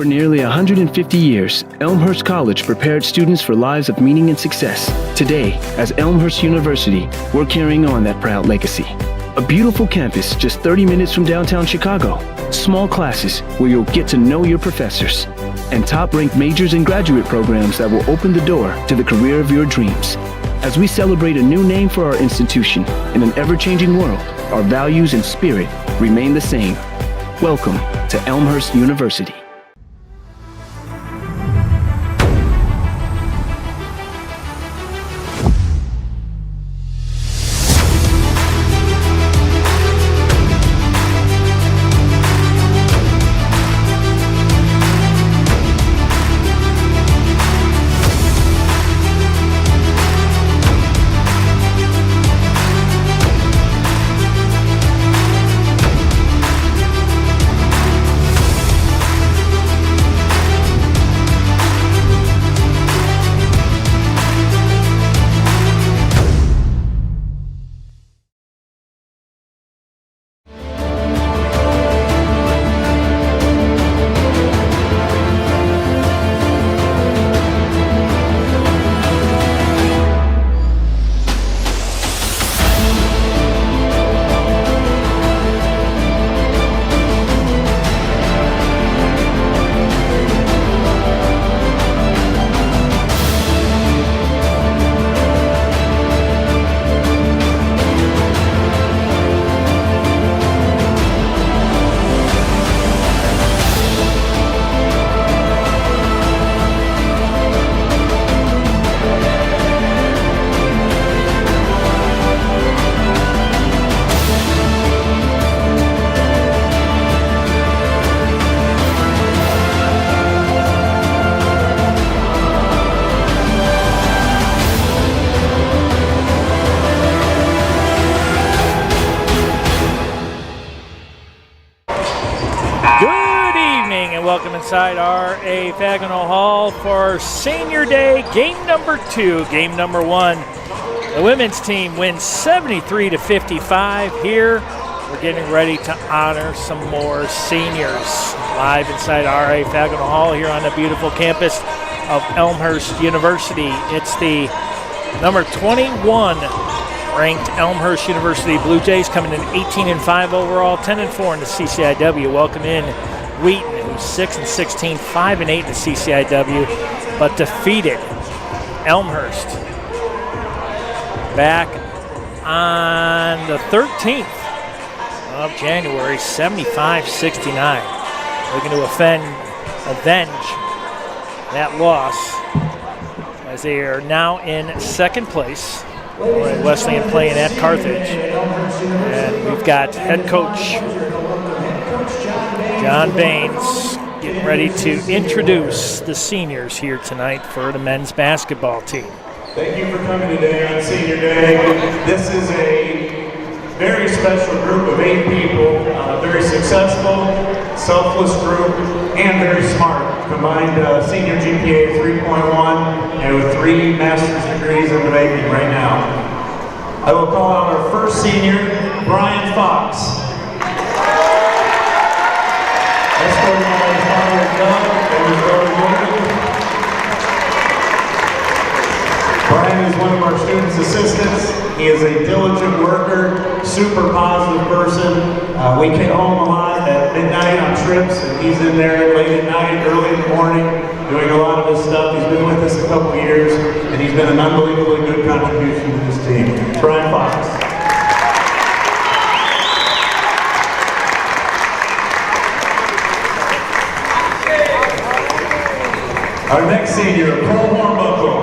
For nearly 150 years, Elmhurst College prepared students for lives of meaning and success. Today, as Elmhurst University, we're carrying on that proud legacy. A beautiful campus just 30 minutes from downtown Chicago. Small classes where you'll get to know your professors. And top-ranked majors and graduate programs that will open the door to the career of your dreams. As we celebrate a new name for our institution in an ever-changing world, our values and spirit remain the same. Welcome to Elmhurst University. Welcome inside R.A. Fagnall Hall for Senior Day, game number 2. Game number 1, the women's team wins 73-55 here. We're getting ready to honor some more seniors. Live inside R.A. Fagnall Hall here on the beautiful campus of Elmhurst University. It's the number 21 ranked Elmhurst University Blue Jays coming in 18-5 overall, 10-4 in the CCIW. Welcome in Wheaton, who's 6-16, 5-8 in the CCIW, but defeated Elmhurst back on the 13th of January, 75-69. Looking to avenge that loss as they are now in second place. Wesleyan playing at Carthage, and we've got head coach John Baines getting ready to introduce the seniors here tonight for the men's basketball team. Thank you for coming today on Senior Day. This is a very special group of 8 people, very successful, selfless group, and very smart. Combined senior GPA of 3.1 and with 3 master's degrees in the making right now. I will call out our first senior, Brian Fox. Escorted by his father Doug and his brother Morgan. Brian is one of our students' assistants. He is a diligent worker, super positive person. We get home a lot at midnight on trips, and he's in there late at night, early in the morning, doing a lot of his stuff. He's been with us a couple years, and he's been an unbelievably good contribution to this team. Brian Fox. Our next senior, Cole Hornbuckle.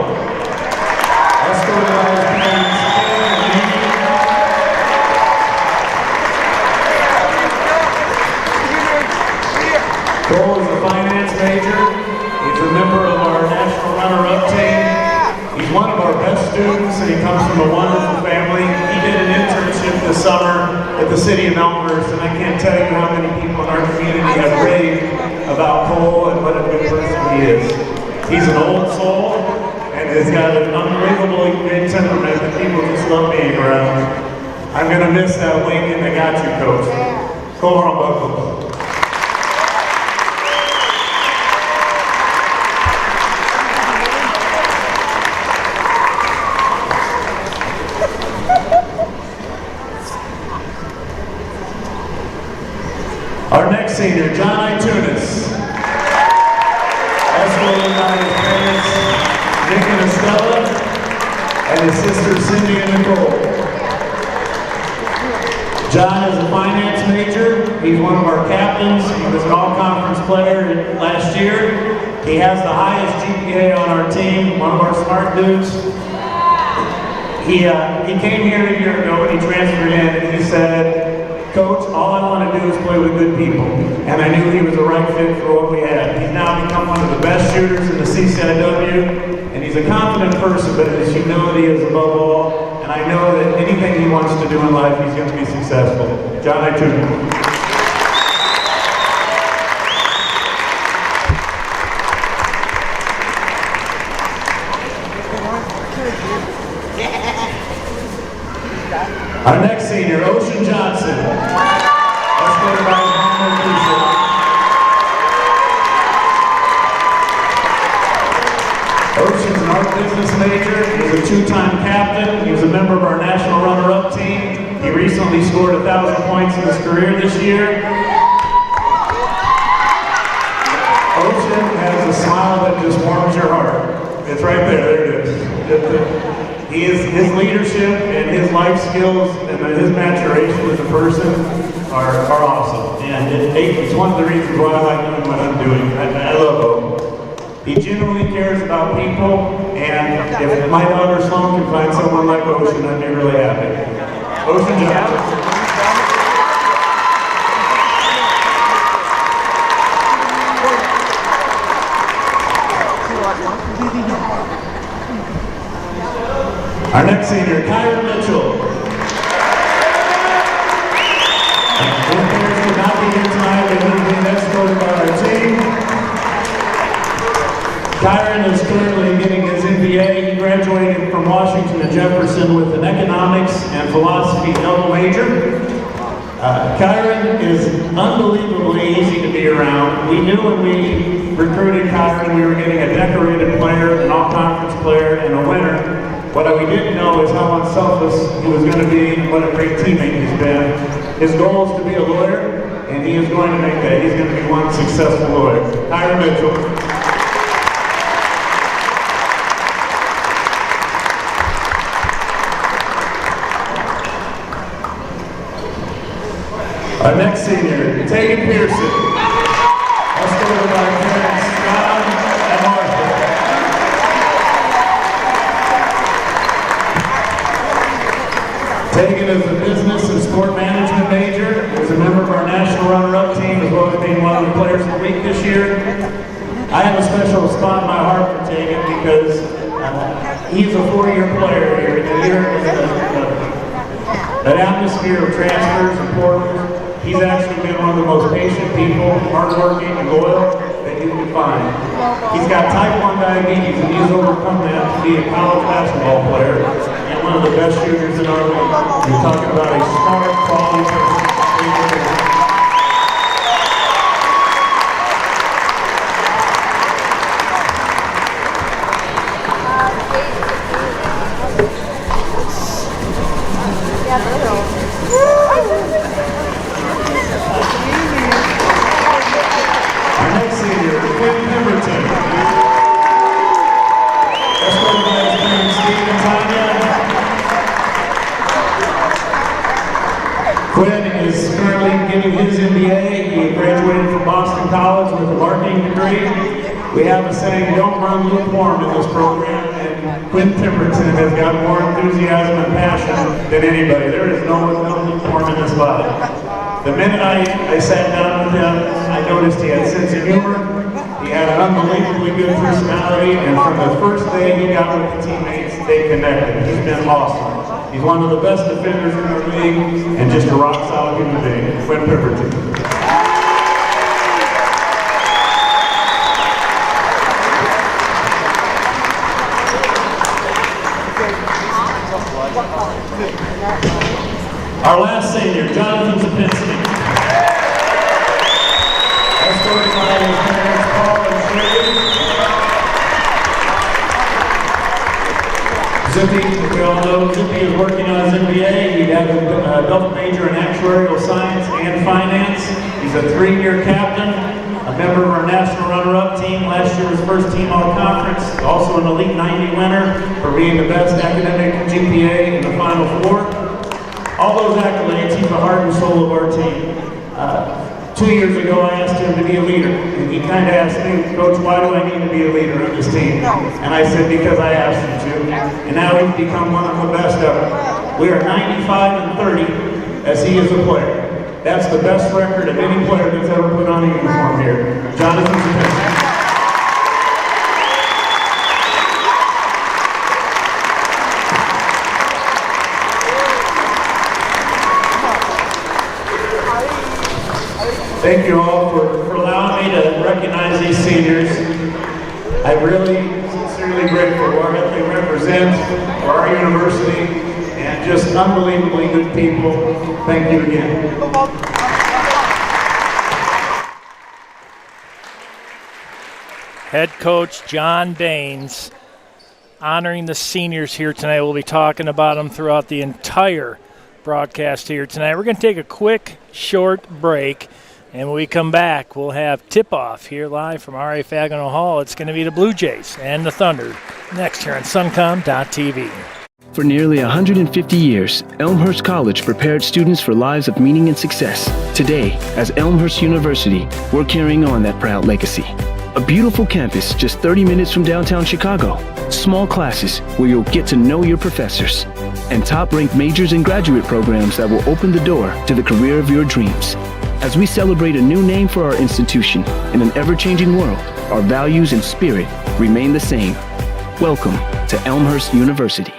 Escorted by his parents, Cole is a finance major. He's a member of our national runner-up team. He's one of our best students, and he comes from a wonderful family. He did an internship this summer at the city of Elmhurst, and I can't tell you how many people in our community have raved about Cole and what a good person he is. He's an old soul, and has got an unbelievably good temperament that people just love being around. I'm going to miss that wink and I got you, Coach. Cole Hornbuckle. senior, John Itunis. Escorted by his parents, Nick and Estella, and his sisters, Cindy and Nicole. John is a finance major. He's one of our captains. He was an all-conference player last year. He has the highest GPA on our team, one of our smart dudes. He came here a year ago and he transferred in and he said, "Coach, all I want to do is play with good people." And I knew he was the right fit for what we had. He's now become one of the best shooters in the CCIW, and he's a confident person, but his humility is above all. And I know that anything he wants to do in life, he's going to be successful. John Itunis. Our next senior, Ocean Johnson. Let's go to my mom, Lisa. Ocean's an art business major. He's a two-time captain. He was a member of our national runner-up team. He recently scored 1,000 points in his career this year. Ocean has a smile that just warms your heart. It's right there. There it is. His leadership and his life skills and his maturation as a person are awesome. And it's one of the reasons why I like doing what I'm doing. I love Ocean. He genuinely cares about people, and if my daughter Sloan can find someone like Ocean, I'd be really happy. Ocean Johnson. Our next senior, Kyron Mitchell. His parents could not be here tonight, but he's being escorted by our team. Kyron is currently getting his MBA. He graduated from Washington and Jefferson with an economics and philosophy double major. Kyron is unbelievably easy to be around. We knew when we recruited Kyron we were getting a decorated player, an all-conference player, and a winner. What we didn't know is how unselfless he was going to be and what a great teammate he's been. His goal is to be a lawyer, and he is going to make that. He's going to be one successful lawyer. Kyron Mitchell. Our next senior, Tegan Pearson. Escorted by parents Scott and Martha. Tegan is a business and sport management major. He was a member of our national runner-up team as well as being one of the players of the week this year. I have a special spot in my heart for Tegan because he's a four-year player here. And here is an atmosphere of transfers and portals. He's actually been one of the most patient people, hardworking and loyal that you can find. He's got type 1 diabetes and he's overcome that to be a college basketball player and one of the best shooters in our league. You're talking about a smart, quality person. Quinn is currently getting his MBA. He graduated from Boston College with a marketing degree. We have a saying, don't run lukewarm in this program, and Quinn Pemberton has got more enthusiasm and passion than anybody. There is no lukewarm in this body. The minute I sat down with him, I noticed he had a sense of humor. He had an unbelievably good personality, and from the first day he got with the teammates, they connected. He's been awesome. He's one of the best defenders in the league and just a rock-solid human being. Quinn Pemberton. Our last senior, Jonathan Zapinski. Escorted by his parents, Paul and Sherry. Zippy, we all know, Zippy is working on his MBA. He has a double major in actuarial science and finance. He's He's a 3-year captain, a member of our national runner-up team. Last year was first team all-conference, also an Elite 90 winner for being the best academic GPA in the Final Four. All those accolades, he's the heart and soul of our team. 2 years ago, I asked him to be a leader, and he kind of asked me, Coach, why do I need to be a leader on this team? And I said, because I asked him to, and now he's become one of the best ever. We are 95-30 as he is a player. That's the best record of any player that's ever put on a uniform here. Jonathan Zapinski. Thank you all for allowing me to recognize these seniors. I'm really sincerely grateful for what they represent for our university and just unbelievably good people. Thank you again. Head coach John Baines honoring the seniors here tonight. We'll be talking about them throughout the entire broadcast here tonight. We're going to take a quick, short break. And when we come back, we'll have tip-off here live from R.A. Fagano Hall. It's going to be the Blue Jays and the Thunder next here on Suncom.tv. For nearly 150 years, Elmhurst College prepared students for lives of meaning and success. Today, as Elmhurst University, we're carrying on that proud legacy. A beautiful campus just 30 minutes from downtown Chicago. Small classes where you'll get to know your professors. And top-ranked majors and graduate programs that will open the door to the career of your dreams. As we celebrate a new name for our institution in an ever-changing world, our values and spirit remain the same. Welcome to Elmhurst University.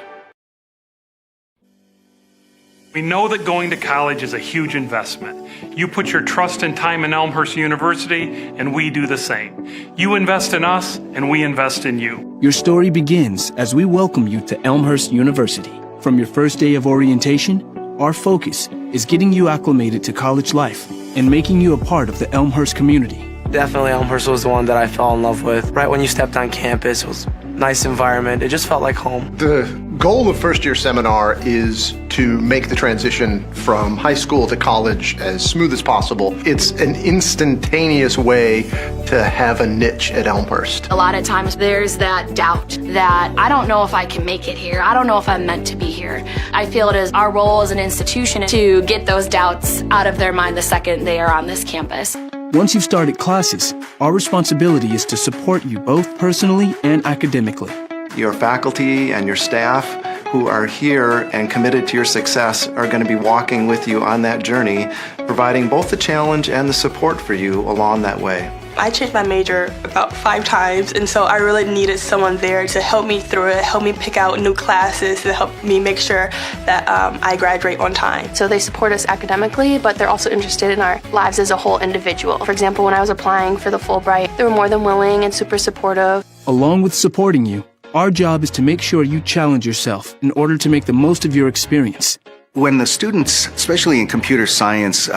We know that going to college is a huge investment. You put your trust and time in Elmhurst University, and we do the same. You invest in us, and we invest in you. Your story begins as we welcome you to Elmhurst University. From your first day of orientation, our focus is getting you acclimated to college life and making you a part of the Elmhurst community. Definitely Elmhurst was the one that I fell in love with. Right when you stepped on campus, it was a nice environment. It just felt like home. The goal of First Year Seminar is to make the transition from high school to college as smooth as possible. It's an instantaneous way to have a niche at Elmhurst. A lot of times there's that doubt that I don't know if I can make it here. I don't know if I'm meant to be here. I feel it is our role as an institution to get those doubts out of their mind the second they are on this campus. Once you've started classes, our responsibility is to support you both personally and academically. Your faculty and your staff who are here and committed to your success are going to be walking with you on that journey, providing both the challenge and the support for you along that way. I changed my major about 5 times, and so I really needed someone there to help me through it, help me pick out new classes, to help me make sure that I graduate on time. So they support us academically, but they're also interested in our lives as a whole individual. For example, when I was applying for the Fulbright, they were more than willing and super supportive. Along with supporting you, our job is to make sure you challenge yourself in order to make the most of your experience. When the students, especially in computer science,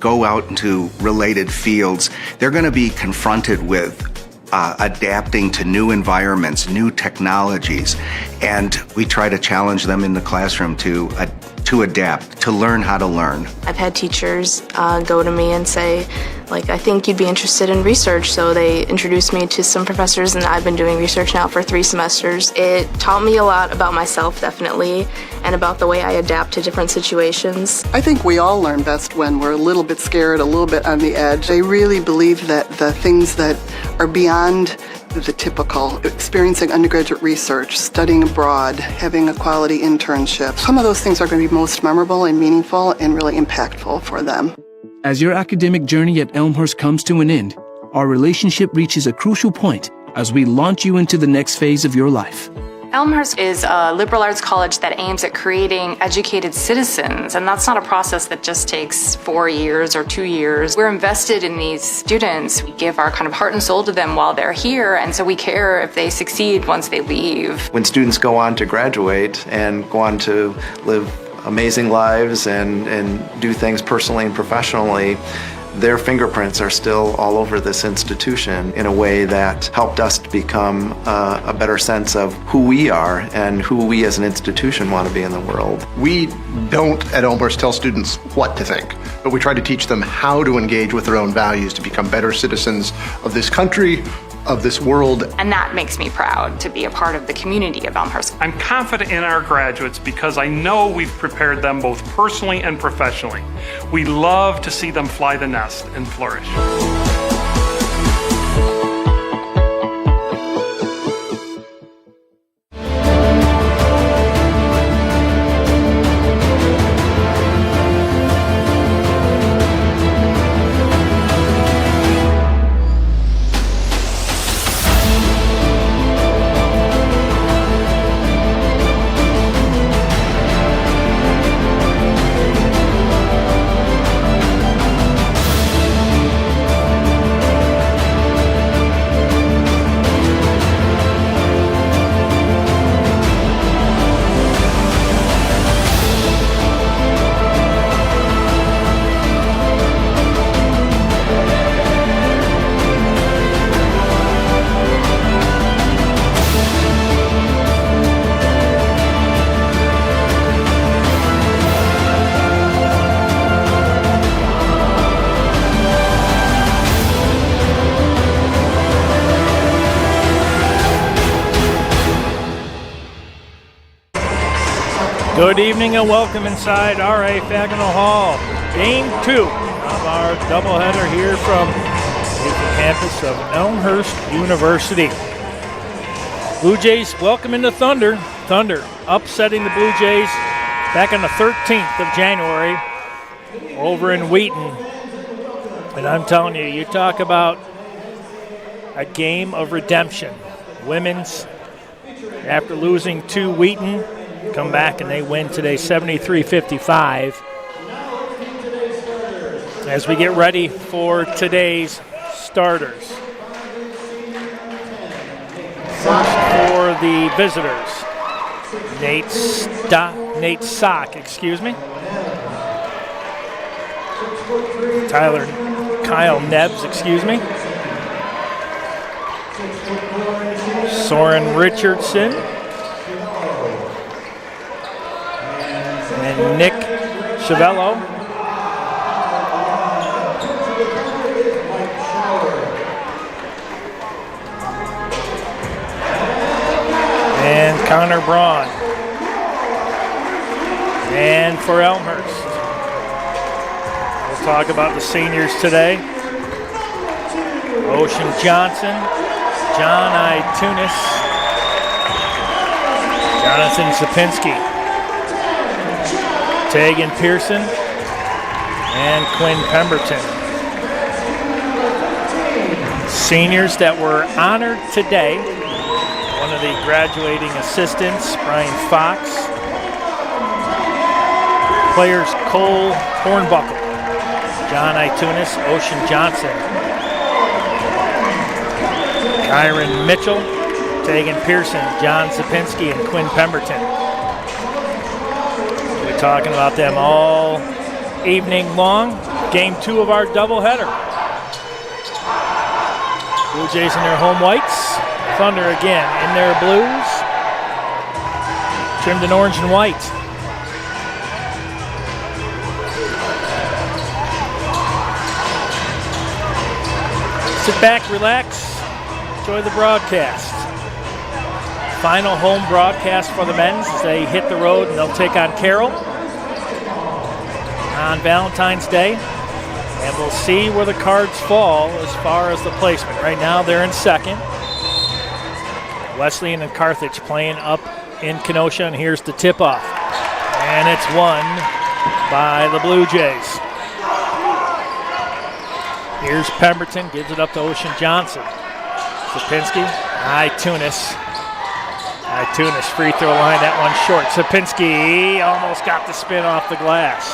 go out into related fields, they're going to be confronted with adapting to new environments, new technologies, and we try to challenge them in the classroom to adapt, to learn how to learn. I've had teachers go to me and say, I think you'd be interested in research. So they introduced me to some professors, and I've been doing research now for 3 semesters. It taught me a lot about myself, definitely, and about the way I adapt to different situations. I think we all learn best when we're a little bit scared, a little bit on the edge. I really believe that the things that are beyond the typical, experiencing undergraduate research, studying abroad, having a quality internship, some of those things are going to be most memorable and meaningful and really impactful for them. As your academic journey at Elmhurst comes to an end, our relationship reaches a crucial point as we launch you into the next phase of your life. Elmhurst is a liberal arts college that aims at creating educated citizens, and that's not a process that just takes 4 years or 2 years. We're invested in these students. We give our kind of heart and soul to them while they're here, and so we care if they succeed once they leave. When students go on to graduate and go on to live amazing lives and do things personally and professionally, their fingerprints are still all over this institution in a way that helped us to become a better sense of who we are and who we as an institution want to be in the world. We don't at Elmhurst tell students what to think, but we try to teach them how to engage with their own values to become better citizens of this country, of this world. And that makes me proud to be a part of the community of Elmhurst. I'm confident in our graduates because I know we've prepared them both personally and professionally. We love to see them fly the nest and flourish. Good evening and welcome inside R.A. Fagnall Hall. Game 2 of our doubleheader here from the campus of Elmhurst University. Blue Jays welcome into Thunder. Thunder upsetting the Blue Jays back on the 13th of January over in Wheaton. And I'm telling you, you talk about a game of redemption. Women's, after losing to Wheaton, come back and they win today 73-55. As we get ready for today's starters. First for the visitors, Nate Sock, Kyle Nebbs, Soren Richardson, and Nick Chiavello. And Connor Braun. And for Elmhurst, we'll talk about the seniors today. Ocean Johnson, John Itunis, Jonathan Sapinski, Tegan Pearson, and Quinn Pemberton. Seniors that were honored today. One of the graduating assistants, Brian Fox. Players Cole Hornbuckle, John Itunis, Ocean Johnson, Kyron Mitchell, Tegan Pearson, John Sapinski, and Quinn Pemberton. We're talking about them all evening long. Game 2 of our doubleheader. Blue Jays in their home whites. Thunder again in their blues. Trimmed in orange and white. Sit back, relax, enjoy the broadcast. Final home broadcast for the men's as they hit the road and they'll take on Carroll on Valentine's Day. And we'll see where the cards fall as far as the placement. Right now they're in second. Wesleyan and Carthage playing up in Kenosha, and here's the tip-off. And it's won by the Blue Jays. Here's Pemberton, gives it up to Ocean Johnson. Sapinski, Itunis, free throw line, that one short. Sapinski almost got the spin off the glass.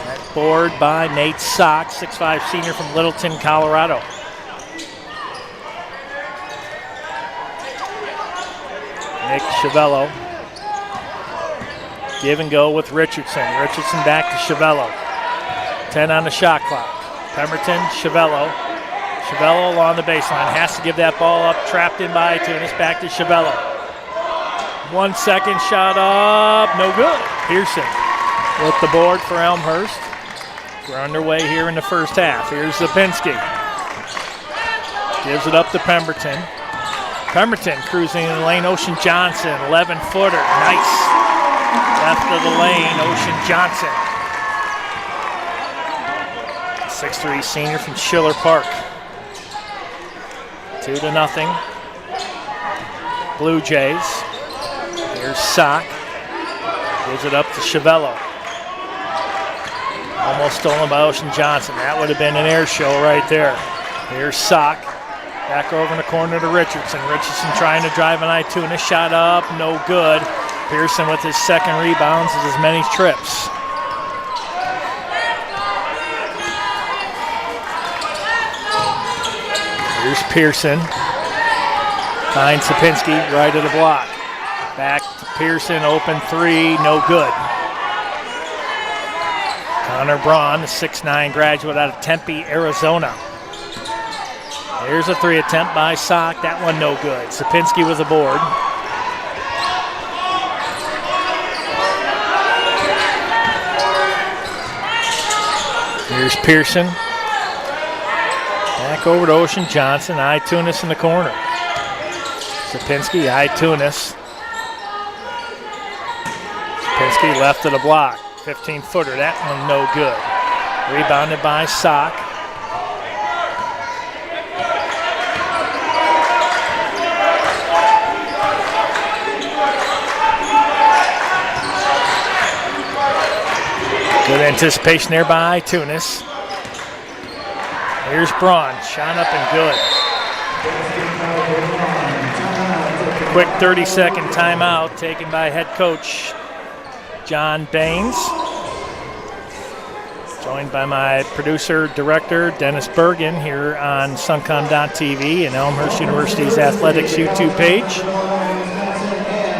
That board by Nate Sock, 6'5" senior from Littleton, Colorado. Nick Chiavello. Give and go with Richardson. Richardson back to Chevello. 10 on the shot clock. Pemberton, Chevello. Chevello along the baseline. Has to give that ball up. Trapped in by Tunis. Back to Chevello. 1 second shot up. No good. Pearson with the board for Elmhurst. We're underway here in the first half. Here's Zapinski. Gives it up to Pemberton. Pemberton cruising in the lane. Ocean Johnson, 11-footer. Nice. Left of the lane, Ocean Johnson. 6'3" senior from Schiller Park. 2-0. Blue Jays. Here's Sock. Gives it up to Chevello. Almost stolen by Ocean Johnson. That would have been an air show right there. Here's Sock. Back over in the corner to Richardson. Richardson trying to drive an Ituna. Shot up, no good. Pearson with his second rebounds is as many trips. Here's Pearson. Finds Sapinski right of the block. Back to Pearson, open three, no good. Connor Braun, the 6'9" graduate out of Tempe, Arizona. Here's a three attempt by Sock. That one no good. Sapinski with the board. Here's Pearson. Back over to Ocean Johnson. Itunis in the corner. Sapinski, Itunis. Sapinski left of the block. 15-footer. That one no good. Rebounded by Sock. Good anticipation there by Tunis. Here's Braun, shot up and good. Quick 30-second timeout taken by head coach John Baines. Joined by my producer, director, Dennis Bergen here on Suncom.tv and Elmhurst University's Athletics YouTube page.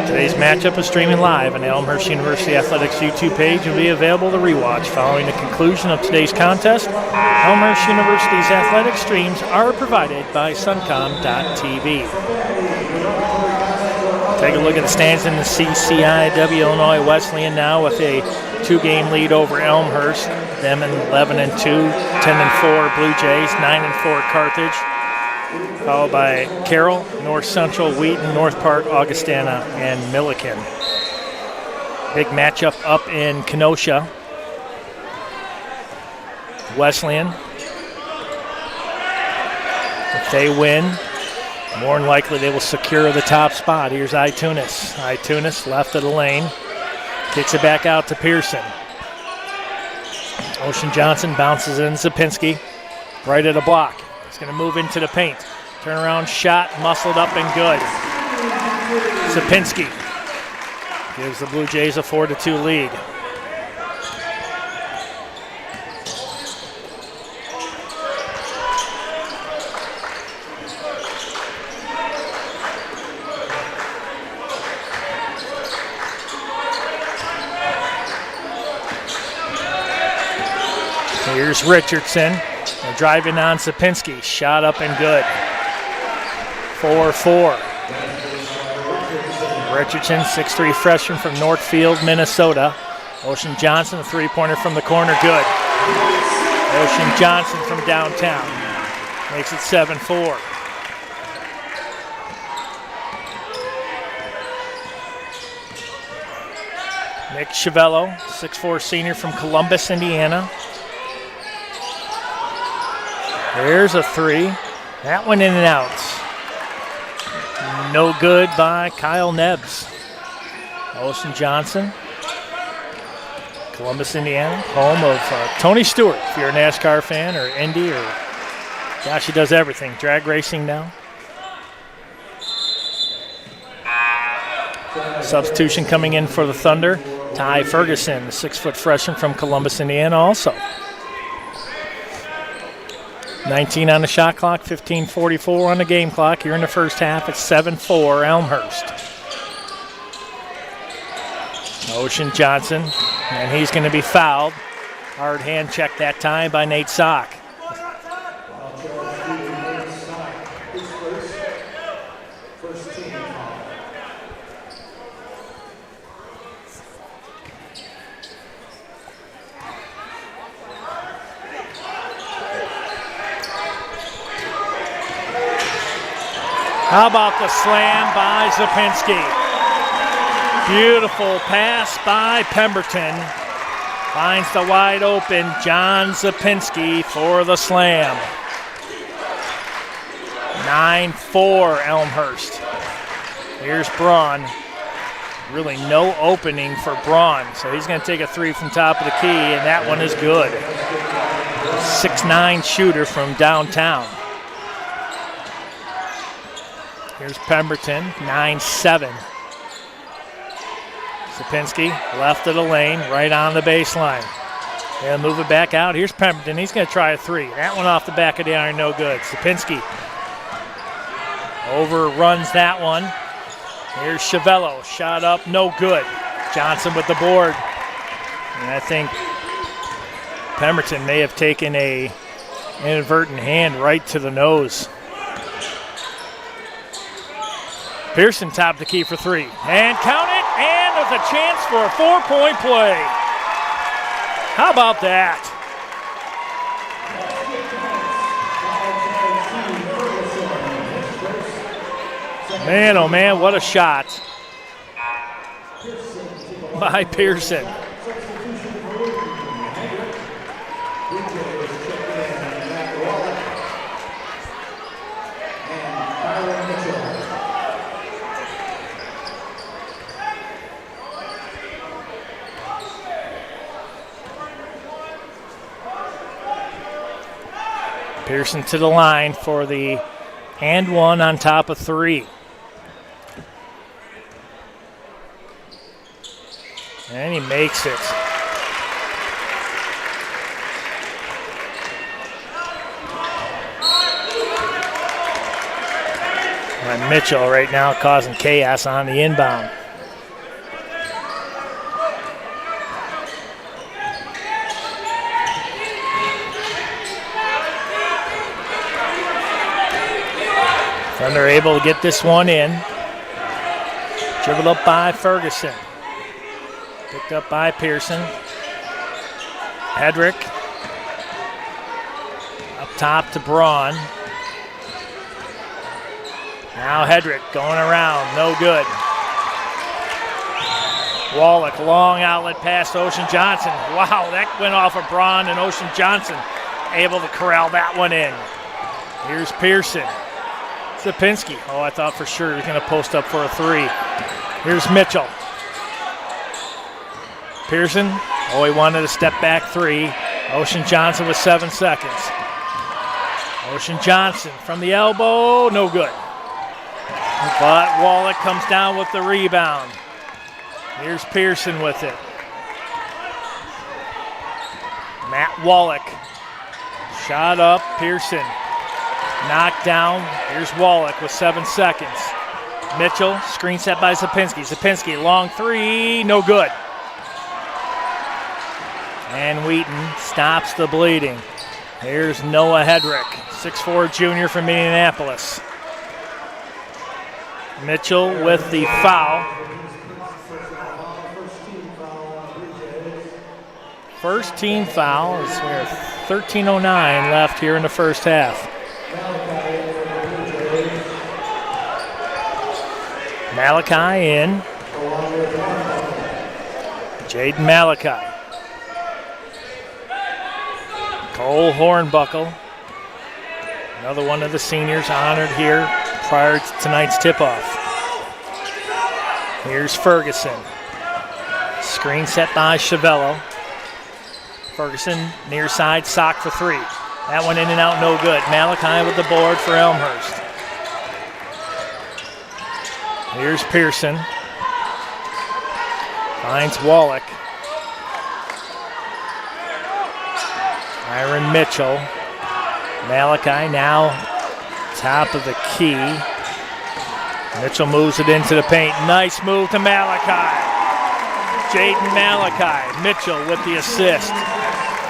Today's matchup is streaming live on the Elmhurst University Athletics YouTube page and will be available to rewatch following the conclusion of today's contest. Elmhurst University's athletic streams are provided by Suncom.tv. Take a look at the stands in the CCIW. Illinois Wesleyan now with a 2-game lead over Elmhurst. Them in 11-2, 10-4 Blue Jays, 9-4 Carthage. Followed by Carroll, North Central, Wheaton, North Park, Augustana, and Milliken. Big matchup up in Kenosha. Wesleyan. If they win, more than likely they will secure the top spot. Here's Itunis. Itunis left of the lane. Kicks it back out to Pearson. Ocean Johnson bounces in Zapinski. Right at the block. He's going to move into the paint. Turnaround shot, muscled up and good. Sapinski gives the Blue Jays a 4-2 lead. Here's Richardson. They're driving on Sapinski. Shot up and good. 4-4. Richardson, 6'3" freshman from Northfield, Minnesota. Ocean Johnson, a three-pointer from the corner, good. Ocean Johnson from downtown makes it 7-4. Nick Chevello, 6'4" senior from Columbus, Indiana. There's a three. That one in and out. No good by Kyle Nebbs. Ocean Johnson. Columbus, Indiana, home of Tony Stewart, if you're a NASCAR fan or Indy or, gosh, he does everything. Drag racing now. Substitution coming in for the Thunder. Ty Ferguson, the 6' freshman from Columbus, Indiana also. 19 on the shot clock, 15:44 on the game clock. Here in the first half, it's 7-4 Elmhurst. Ocean Johnson, and he's going to be fouled. Hard hand check that time by Nate Sock. How about the slam by Zapinski? Beautiful pass by Pemberton. Finds the wide open John Zapinski for the slam. 9-4 Elmhurst. Here's Braun. Really no opening for Braun, so he's going to take a three from top of the key, and that one is good. 6'9" shooter from downtown. Here's Pemberton, 9-7. Zapinski, left of the lane, right on the baseline. They'll move it back out. Here's Pemberton. He's going to try a three. That one off the back of the iron, no good. Zapinski overruns that one. Here's Chavello. Shot up, no good. Johnson with the board. And I think Pemberton may have taken a inadvertent hand right to the nose. Pearson top the key for three. And count it, and there's a chance for a 4-point play. How about that? Man, oh man, what a shot by Pearson. Pearson to the line for the and one on top of three. And he makes it. And Mitchell right now causing chaos on the inbound. Thunder able to get this one in. Dribbled up by Ferguson. Picked up by Pearson. Hedrick. Up top to Braun. Now Hedrick going around, no good. Wallach, long outlet pass to Ocean Johnson. Wow, that went off of Braun, and Ocean Johnson able to corral that one in. Here's Pearson. Zapinski. Oh, I thought for sure he was going to post up for a three. Here's Mitchell. Pearson. Oh, he wanted a step back three. Ocean Johnson with 7 seconds. Ocean Johnson from the elbow. No good. But Wallach comes down with the rebound. Here's Pearson with it. Matt Wallach. Shot up. Pearson. Knocked down. Here's Wallach with 7 seconds. Mitchell, screen set by Zapinski. Zapinski, long three, no good. And Wheaton stops the bleeding. Here's Noah Hedrick, 6'4" junior from Indianapolis. Mitchell with the foul. First team foul as we have 13:09 left here in the first half. Malachi in. Jaden Malachi. Cole Hornbuckle. Another one of the seniors honored here prior to tonight's tip-off. Here's Ferguson. Screen set by Chavello. Ferguson near side, Sock for three. That one in and out, no good. Malachi with the board for Elmhurst. Here's Pearson. Finds Wallach. Myron Mitchell. Malachi now top of the key. Mitchell moves it into the paint. Nice move to Malachi. Jaden Malachi. Mitchell with the assist.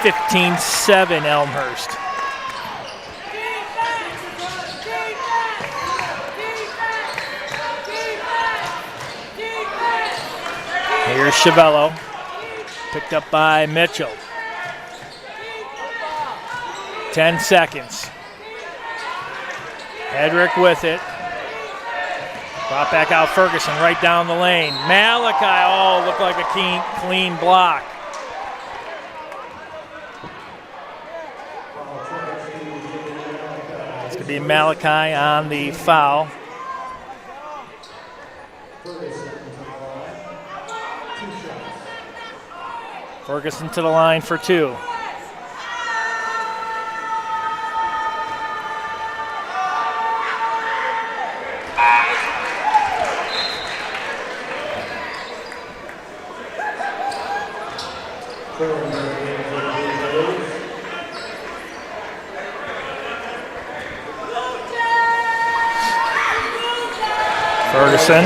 15-7 Elmhurst. Here's Chiavello. Picked up by Mitchell. 10 seconds. Hedrick with it. Brought back out Ferguson right down the lane. Malachi, looked like a clean block. It's going to be Malachi on the foul. Ferguson to the line for 2. Ferguson.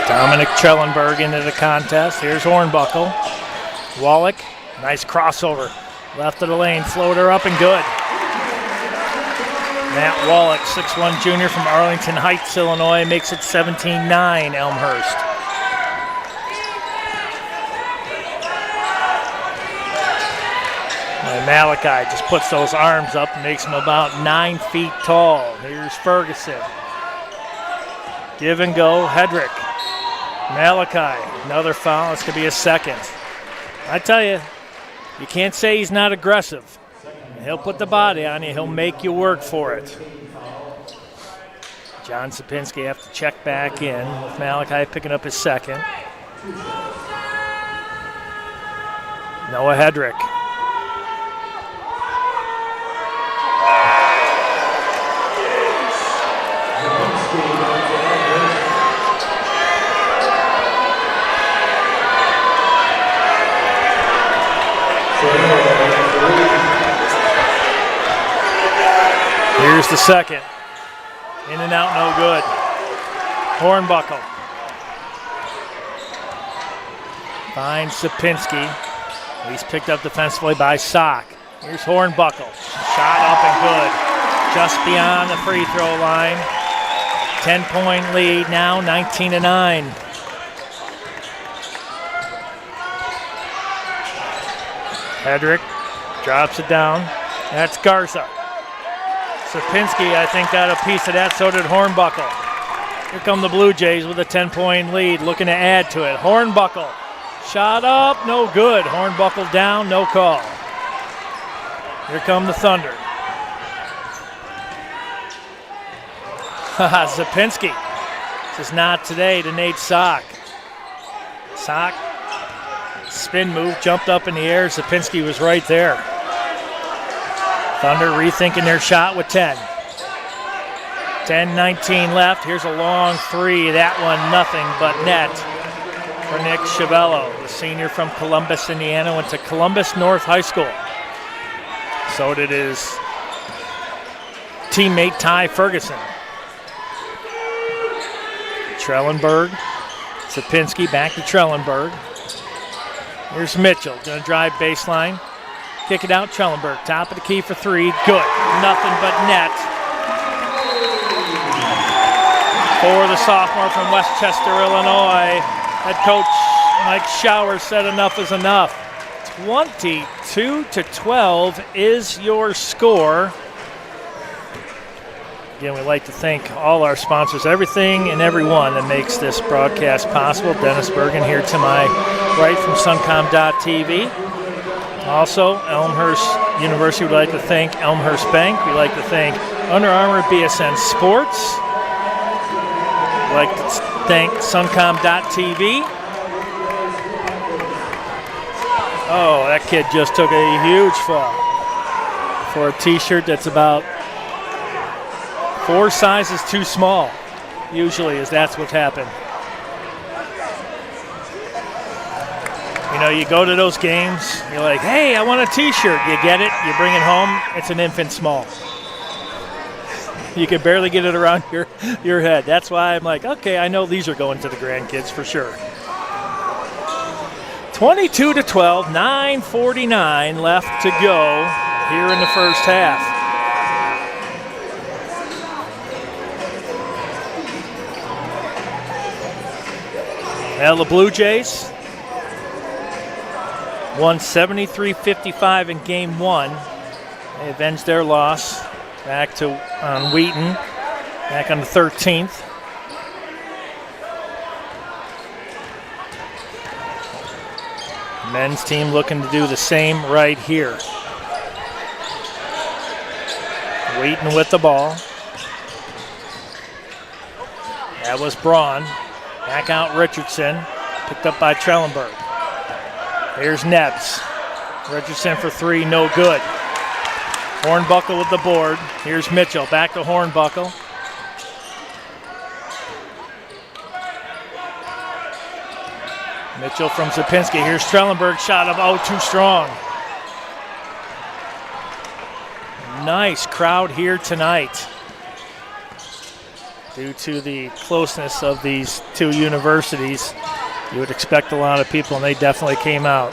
Dominic Trellenberg into the contest. Here's Hornbuckle. Wallach, nice crossover. Left of the lane, floater up and good. Matt Wallach, 6'1" junior from Arlington Heights, Illinois, makes it 17-9 Elmhurst. And Malachi just puts those arms up and makes him about 9 feet tall. Here's Ferguson. Give and go, Hedrick. Malachi, another foul. It's going to be a second. I tell you, you can't say he's not aggressive. He'll put the body on you. He'll make you work for it. John Sapinski have to check back in with Malachi picking up his second. Noah Hedrick. Here's the second. In and out, no good. Hornbuckle. Finds Sapinski. He's picked up defensively by Sock. Here's Hornbuckle. Shot up and good. Just beyond the free throw line. 10-point lead now, 19-9. Hedrick drops it down. That's Garza. Sapinski, I think, got a piece of that, so did Hornbuckle. Here come the Blue Jays with a 10-point lead, looking to add to it. Hornbuckle, shot up, no good. Hornbuckle down, no call. Here come the Thunder. Sapinski, this is not today to Nate Sock. Sock, spin move, jumped up in the air. Sapinski was right there. Thunder rethinking their shot with 10. 10-19 left. Here's a long three. That one nothing but net for Nick Chiavello, the senior from Columbus, Indiana, went to Columbus North High School. So did his teammate Ty Ferguson. Trellenberg, Sapinski back to Trellenberg. Here's Mitchell, gonna drive baseline. Kick it out, Trellenberg, top of the key for 3, good. Nothing but net. For the sophomore from Westchester, Illinois, head coach Mike Showers said enough is enough. 22-12 is your score. Again, we'd like to thank all our sponsors, everything and everyone that makes this broadcast possible. Dennis Bergen here to my right from Suncom.tv. Also, Elmhurst University would like to thank Elmhurst Bank. We'd like to thank Under Armour BSN Sports. We'd like to thank Suncom.tv. Oh, that kid just took a huge fall for a t-shirt that's about 4 sizes too small. Usually, that's what's happened. You go to those games, you're like, hey, I want a T-shirt. You get it, you bring it home, it's an infant small. You can barely get it around your head. That's why I'm like, okay, I know these are going to the grandkids for sure. 22-12, 9:49 left to go here in the first half. Now the Blue Jays won 73-55 in game one. They avenged their loss back to Wheaton, back on the 13th. Men's team looking to do the same right here. Wheaton with the ball. That was Braun. Back out Richardson. Picked up by Trellenberg. Here's Nebbs. Richardson for three, no good. Hornbuckle with the board. Here's Mitchell. Back to Hornbuckle. Mitchell from Zapinski. Here's Trellenberg. Shot of too strong. Nice crowd here tonight. Due to the closeness of these two universities, you would expect a lot of people, and they definitely came out.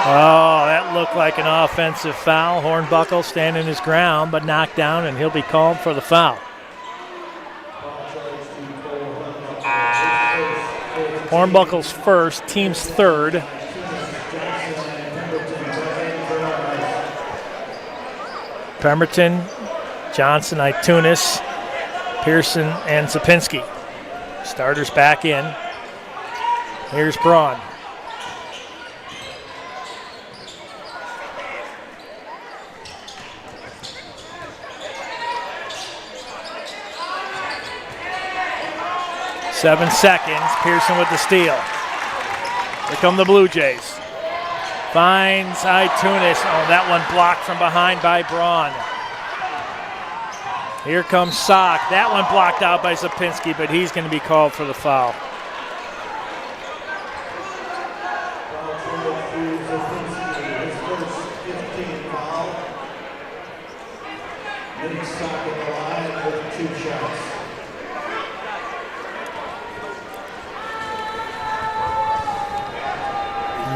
Oh, that looked like an offensive foul. Hornbuckle standing his ground, but knocked down, and he'll be called for the foul. Hornbuckle's first, team's third. Pemberton, Johnson, Itunis, Pearson, and Zapinski. Starters back in. Here's Braun. Seven seconds. Pearson with the steal. Here come the Blue Jays. Finds Itunis. Oh, that one blocked from behind by Braun. Here comes Sock. That one blocked out by Zapinski, but he's going to be called for the foul.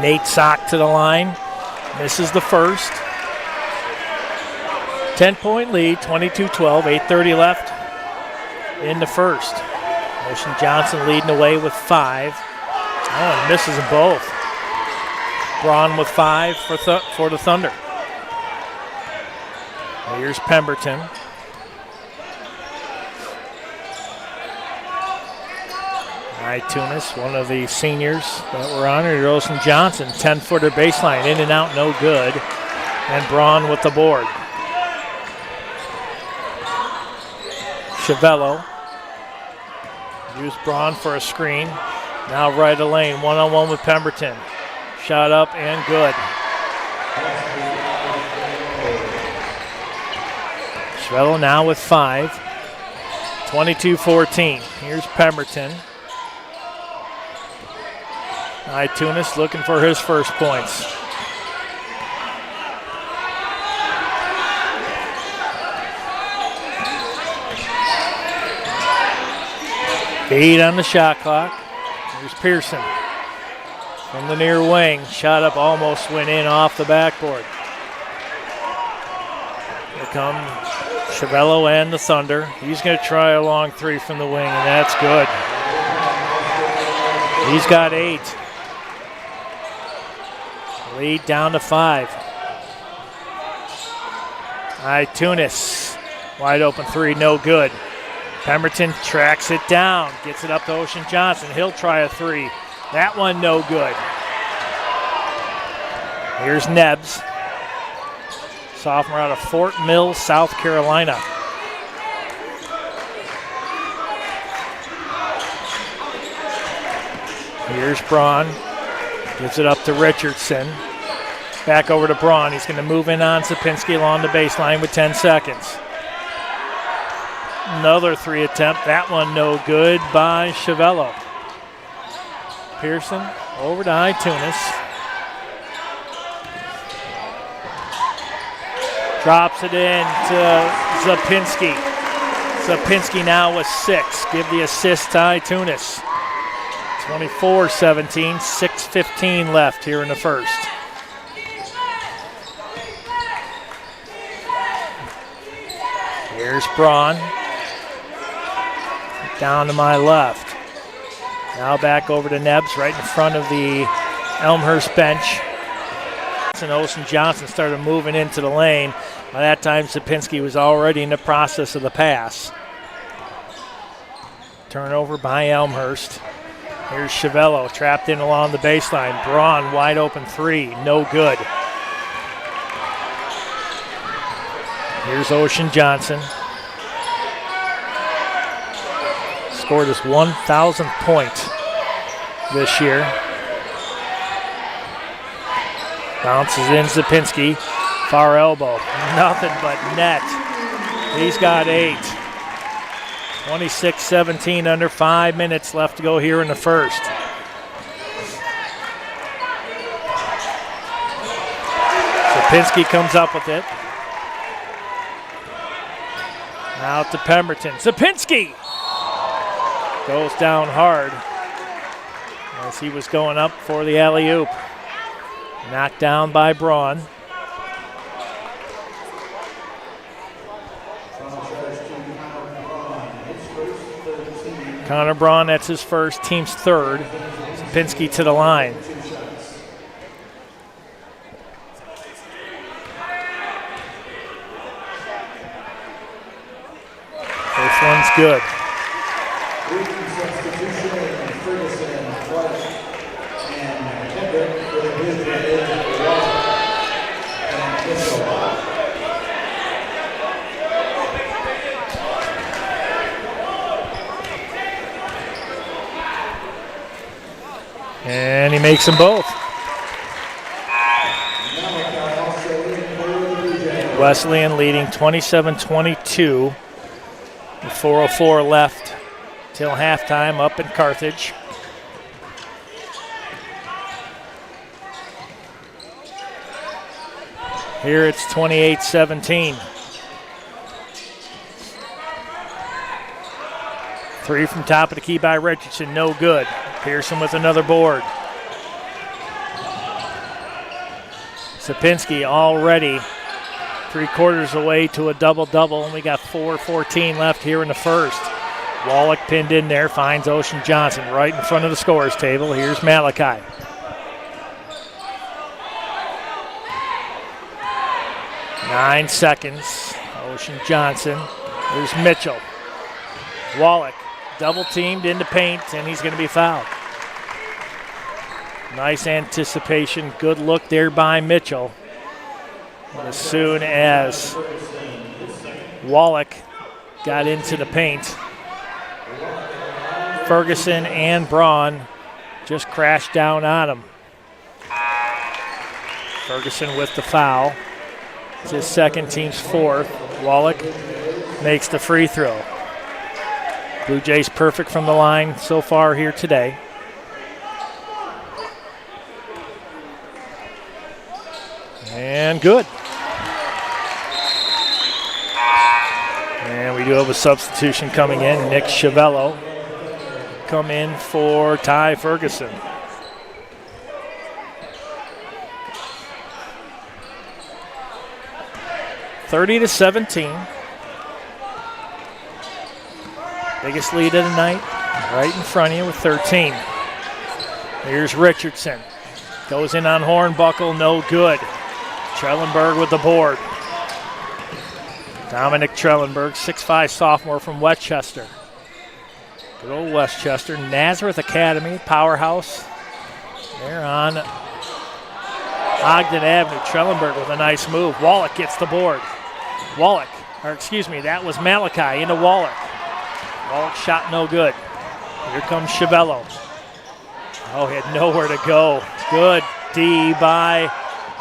Nate Sock to the line. Misses the first. 10-point lead, 22-12, 8:30 left in the first. Ocean Johnson leading away with 5. Oh, and misses them both. Braun with 5 for the Thunder. Here's Pemberton. Itunis, one of the seniors that were honored. Ocean Johnson, 10-footer baseline, in and out, no good. And Braun with the board. Chavello. Used Braun for a screen. Now right of lane, one-on-one with Pemberton. Shot up and good. Chavello now with 5. 22-14. Here's Pemberton. Itunis looking for his first points. Eight on the shot clock. Here's Pearson from the near wing. Shot up, almost went in off the backboard. Here come Chavello and the Thunder. He's going to try a long three from the wing, and that's good. He's got 8. Lead down to 5. Itunis, wide open 3, no good. Pemberton tracks it down, gets it up to Ocean Johnson. He'll try a 3. That one no good. Here's Nebbs, sophomore out of Fort Mill, South Carolina. Here's Braun. Gives it up to Richardson. Back over to Braun. He's going to move in on Zapinski along the baseline with 10 seconds. Another 3 attempt. That one no good by Chavello. Pearson Over to Itunis. Drops it in to Zapinski. Zapinski now with 6. Give the assist to Itunis. 24-17, 6:15 left here in the first. Here's Braun. Down to my left. Now back over to Nebbs, right in front of the Elmhurst bench. And Ocean Johnson started moving into the lane. By that time, Zapinski was already in the process of the pass. Turnover by Elmhurst. Here's Chiavello trapped in along the baseline. Braun wide open 3, no good. Here's Ocean Johnson. Scored his 1,000th point this year. Bounces in Zapinski. Far elbow. Nothing but net. He's got 8. 26-17, under 5 minutes left to go here in the first. Zapinski comes up with it. Out to Pemberton. Zapinski goes down hard as he was going up for the alley-oop. Knocked down by Braun. Connor Braun, that's his first, team's third. Zapinski to the line. First one's good. And he makes them both. Wesleyan leading 27-22. With 4:04 left till halftime up in Carthage. Here it's 28-17. 3 from top of the key by Richardson, no good. Pearson with another board. Zapinski already 3/4 away to a double-double, and we got 4:14 left here in the first. Wallach pinned in there, finds Ocean Johnson right in front of the scorer's table. Here's Malachi. Nine seconds. Ocean Johnson. There's Mitchell. Wallach double teamed into paint, and he's going to be fouled. Nice anticipation. Good look there by Mitchell. And as soon as Wallach got into the paint, Ferguson and Braun just crashed down on him. Ferguson with the foul. It's his second, team's fourth. Wallach makes the free throw. Blue Jays perfect from the line so far here today. And good. And we do have a substitution coming in. Nick Chiavello come in for Ty Ferguson. (30-17). Biggest lead of the night, right in front of you with 13. Here's Richardson. Goes in on Hornbuckle, no good. Trellenberg with the board. Dominic Trellenberg, 6'5" sophomore from Westchester. Good old Westchester. Nazareth Academy, powerhouse. They're on Ogden Avenue. Trellenberg with a nice move. Wallach gets the board. That was Malachi into Wallach. Wallach shot no good. Here comes Chiavello. Oh, he had nowhere to go. Good D by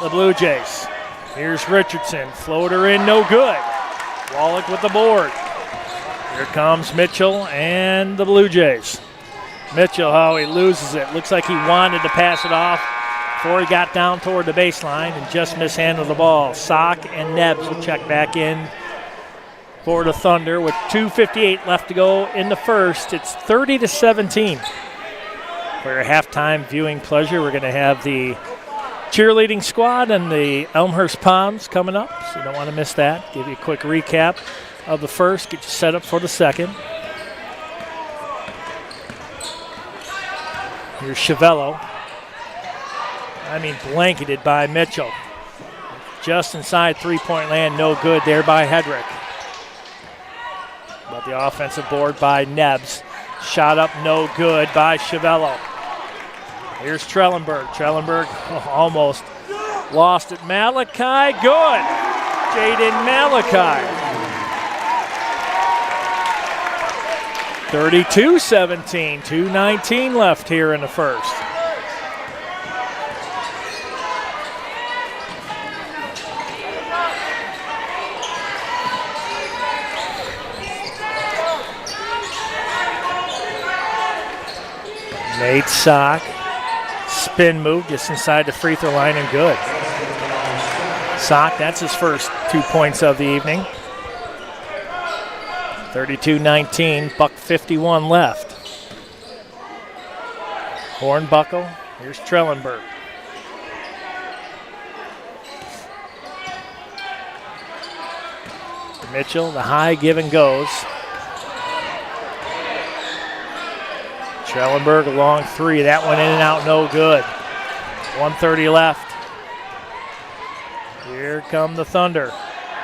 the Blue Jays. Here's Richardson. Floater in, no good. Wallach with the board. Here comes Mitchell and the Blue Jays. Mitchell, how he loses it. Looks like he wanted to pass it off before he got down toward the baseline and just mishandled the ball. Sock and Nebbs will check back in for the Thunder with 2:58 left to go in the first. It's 30-17. For your halftime viewing pleasure, we're going to have the cheerleading squad and the Elmhurst Palms coming up, so you don't want to miss that. Give you a quick recap of the first, get you set up for the second. Here's Chiavello. Blanketed by Mitchell. Just inside three-point land, no good there by Hedrick. But the offensive board by Nebbs. Shot up, no good by Chiavello. Here's Trellenberg. Trellenberg almost lost it. Malachi, good. Jaden Malachi. 32-17, 2:19 left here in the first. Nate Sock. Spin move just inside the free throw line and good. Sock, that's his first 2 points of the evening. 32-19, buck 51 left. Hornbuckle, here's Trellenberg. Mitchell, the high give and goes. Trellenberg, a long three. That one in and out, no good. 1:30 left. Here come the Thunder.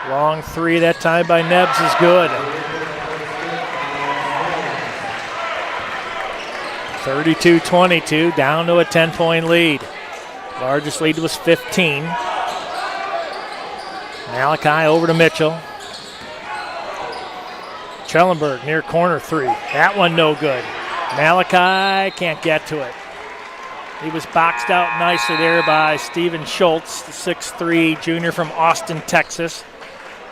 Long three that time by Nebbs is good. 32-22, down to a 10-point lead. Largest lead was 15. Malachi over to Mitchell. Trellenberg near corner three. That one no good. Malachi can't get to it. He was boxed out nicely there by Steven Schultz, the 6'3 junior from Austin, Texas,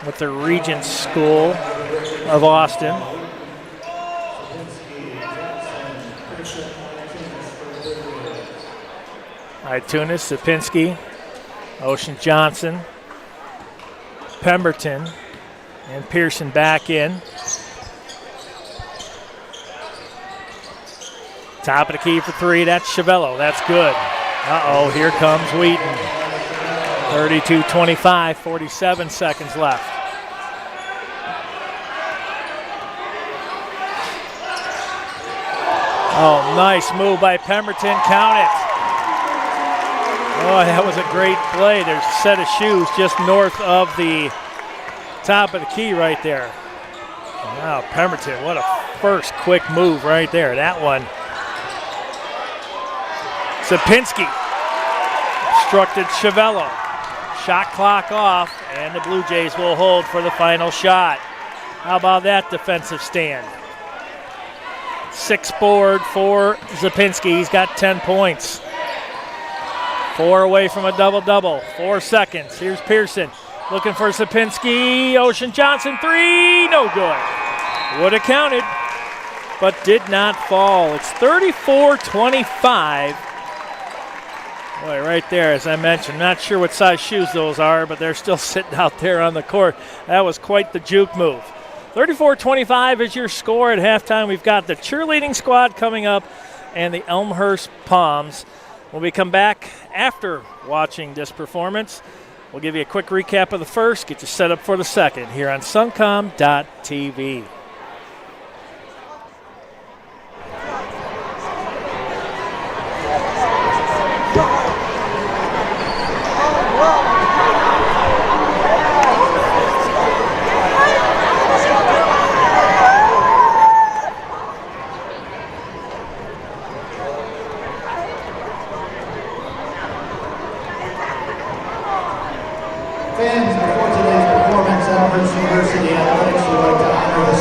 with the Regent School of Austin. Tunis, Sapinski, Ocean Johnson, Pemberton, and Pearson back in. Top of the key for three, that's Chiavello, that's good. Uh-oh, here comes Wheaton. 32-25, 47 seconds left. Oh, nice move by Pemberton, count it. Oh, that was a great play. There's a set of shoes just north of the top of the key right there. Wow, Pemberton, what a first quick move right there. That one. Sapinski obstructed Chiavello. Shot clock off, and the Blue Jays will hold for the final shot. How about that defensive stand? 6 board for Sapinski. He's got 10 points. 4 away from a double-double. 4 seconds. Here's Pearson looking for Sapinski. Ocean Johnson, 3, no good. Would have counted, but did not fall. It's 34-25. Boy, right there, as I mentioned, not sure what size shoes those are, but they're still sitting out there on the court. That was quite the juke move. 34-25 is your score at halftime. We've got the cheerleading squad coming up and the Elmhurst Palms. When we come back after watching this performance, we'll give you a quick recap of the first, get you set up for the second here on suncom.tv. Fans, before today's performance, Elmhurst University Athletics would like to honor the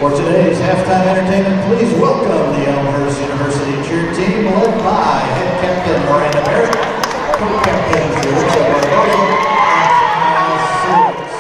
For today's halftime entertainment, please welcome the Elmhurst University cheer team led by head captain Miranda Barrett, co-captains Richard Barbosa, and Miles Sewitz.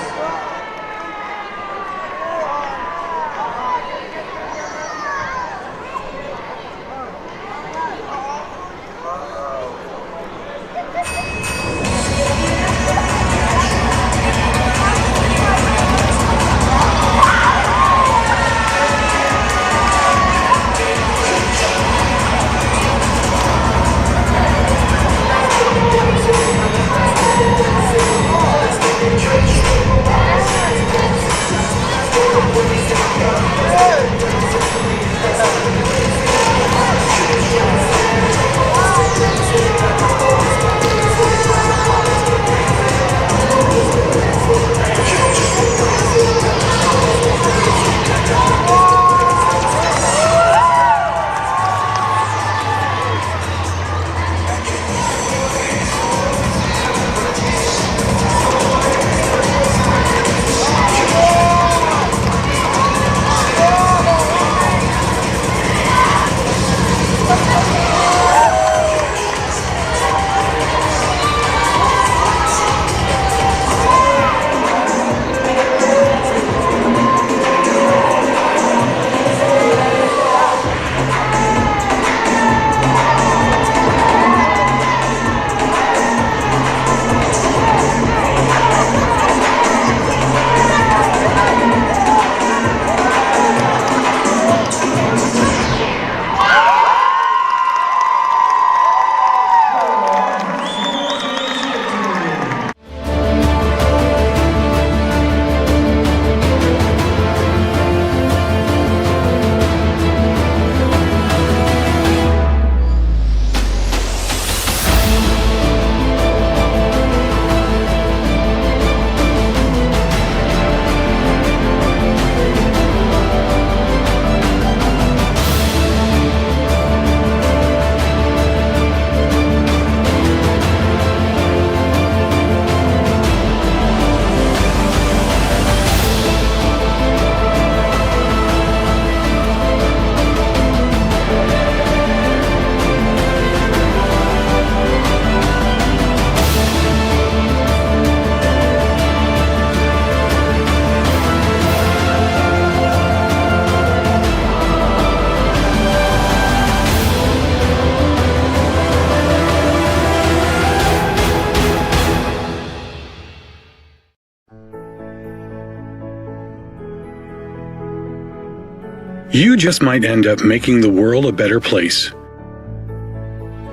You just might end up making the world a better place.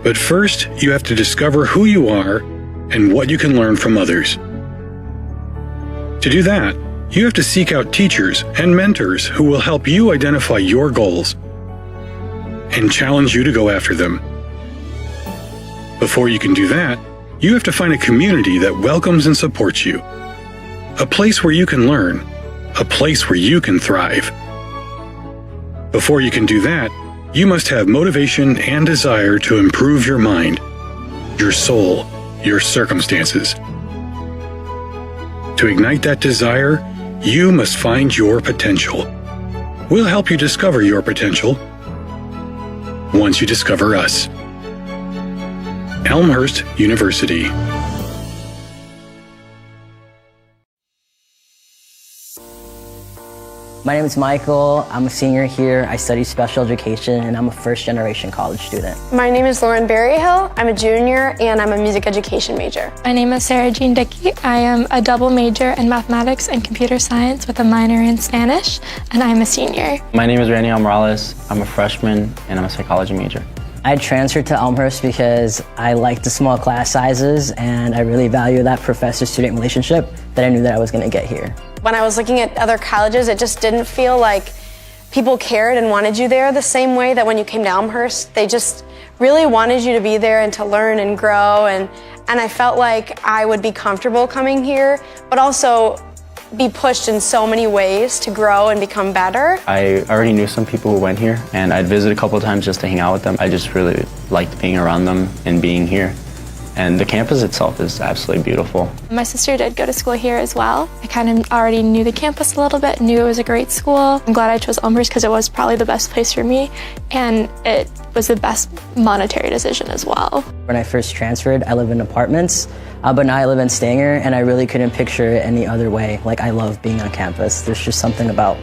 But first, you have to discover who you are and what you can learn from others. To do that, you have to seek out teachers and mentors who will help you identify your goals and challenge you to go after them. Before you can do that, you have to find a community that welcomes and supports you. A place where you can learn. A place where you can thrive. Before you can do that, you must have motivation and desire to improve your mind, your soul, your circumstances. To ignite that desire, you must find your potential. We'll help you discover your potential once you discover us. Elmhurst University. My name is Michael. I'm a senior here. I study special education and I'm a first-generation college student. My name is Lauren Berryhill. I'm a junior and I'm a music education major. My name is Sarah Jean Dickey. I am a double major in mathematics and computer science with a minor in Spanish, and I'm a senior. My name is Randy Morales. I'm a freshman and I'm a psychology major. I transferred to Elmhurst because I like the small class sizes and I really value that professor-student relationship that I knew that I was going to get here. When I was looking at other colleges, it just didn't feel like people cared and wanted you there the same way that when you came to Elmhurst. They just really wanted you to be there and to learn and grow, and I felt like I would be comfortable coming here, but also be pushed in so many ways to grow and become better. I already knew some people who went here, and I'd visit a couple of times just to hang out with them. I just really liked being around them and being here. And the campus itself is absolutely beautiful. My sister did go to school here as well. I kind of already knew the campus a little bit, knew it was a great school. I'm glad I chose Elmhurst because it was probably the best place for me, and it was the best monetary decision as well. When I first transferred, I lived in apartments, but now I live in Stanger, and I really couldn't picture it any other way. Like, I love being on campus. There's just something about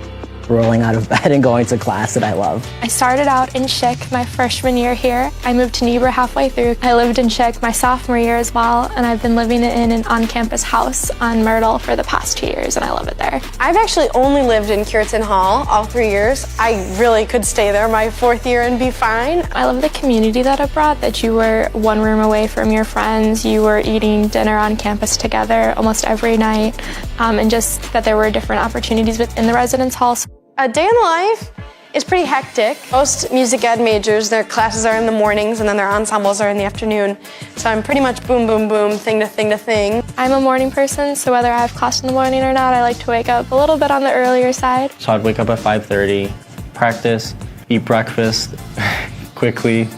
rolling out of bed and going to class that I love. I started out in Schick my freshman year here. I moved to Niebuhr halfway through. I lived in Schick my sophomore year as well, and I've been living in an on-campus house on Myrtle for the past 2 years, and I love it there. I've actually only lived in Cureton Hall all 3 years. I really could stay there my 4th year and be fine. I love the community that it brought, that you were one room away from your friends, you were eating dinner on campus together almost every night, and just that there were different opportunities within the residence halls. A day in the life is pretty hectic. Most music ed majors, their classes are in the mornings and then their ensembles are in the afternoon. So I'm pretty much boom, boom, boom, thing to thing to thing. I'm a morning person, so whether I have class in the morning or not, I like to wake up a little bit on the earlier side. So I'd wake up at 5:30, practice, eat breakfast quickly,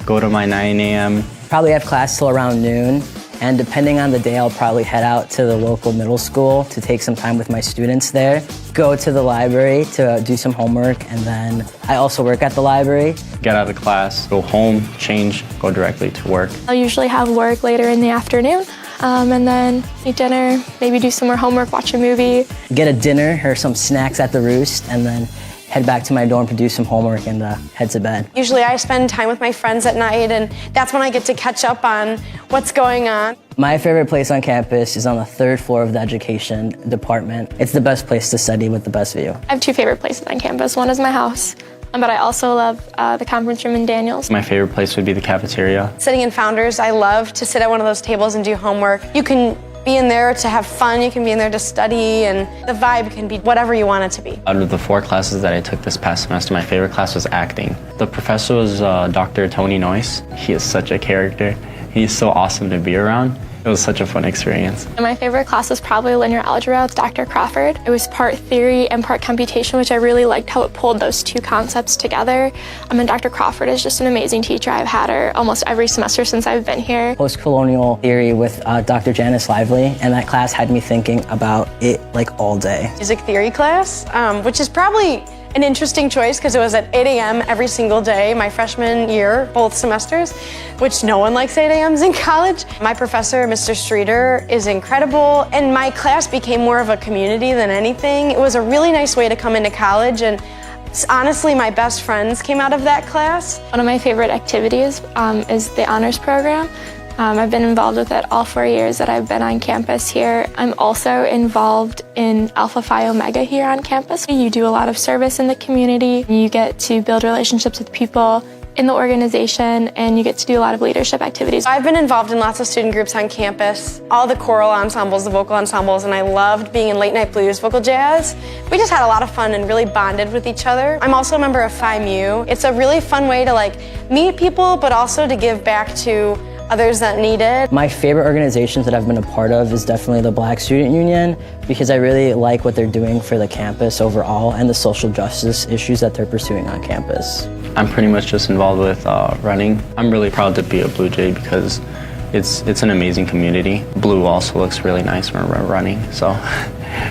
go to my 9 a.m. Probably have class till around noon, and depending on the day, I'll probably head out to the local middle school to take some time with my students there, go to the library to do some homework, and then I also work at the library. Get out of class, go home, change, go directly to work. I'll usually have work later in the afternoon, and then eat dinner, maybe do some more homework, watch a movie. Get a dinner or some snacks at the Roost, and then head back to my dorm to do some homework and head to bed. Usually I spend time with my friends at night, and that's when I get to catch up on what's going on. My favorite place on campus is on the 3rd floor of the education department. It's the best place to study with the best view. I have 2 favorite places on campus. One is my house, but I also love the conference room in Daniels. My favorite place would be the cafeteria. Sitting in Founders, I love to sit at one of those tables and do homework. You can be in there to have fun, you can be in there to study, and the vibe can be whatever you want it to be. Out of the 4 classes that I took this past semester, my favorite class was acting. The professor was Dr. Tony Noyce. He is such a character. He's so awesome to be around. It was such a fun experience. And my favorite class was probably linear algebra with Dr. Crawford. It was part theory and part computation, which I really liked how it pulled those 2 concepts together. And Dr. Crawford is just an amazing teacher. I've had her almost every semester since I've been here. Post-colonial theory with Dr. Janice Lively, and that class had me thinking about it like all day. Music theory class, which is probably an interesting choice because it was at 8 a.m. every single day my freshman year, both semesters, which no one likes 8 a.m.s in college. My professor, Mr. Streeter, is incredible, and my class became more of a community than anything. It was a really nice way to come into college, and honestly, my best friends came out of that class. One of my favorite activities is the honors program. I've been involved with it all 4 years that I've been on campus here. I'm also involved in Alpha Phi Omega here on campus. You do a lot of service in the community. You get to build relationships with people in the organization, and you get to do a lot of leadership activities. I've been involved in lots of student groups on campus, all the choral ensembles, the vocal ensembles, and I loved being in late night blues, vocal jazz. We just had a lot of fun and really bonded with each other. I'm also a member of Phi Mu. It's a really fun way to meet people, but also to give back to others that need it. My favorite organizations that I've been a part of is definitely the Black Student Union, because I really like what they're doing for the campus overall and the social justice issues that they're pursuing on campus. I'm pretty much just involved with running. I'm really proud to be a Blue Jay because it's an amazing community. Blue also looks really nice when we're running, so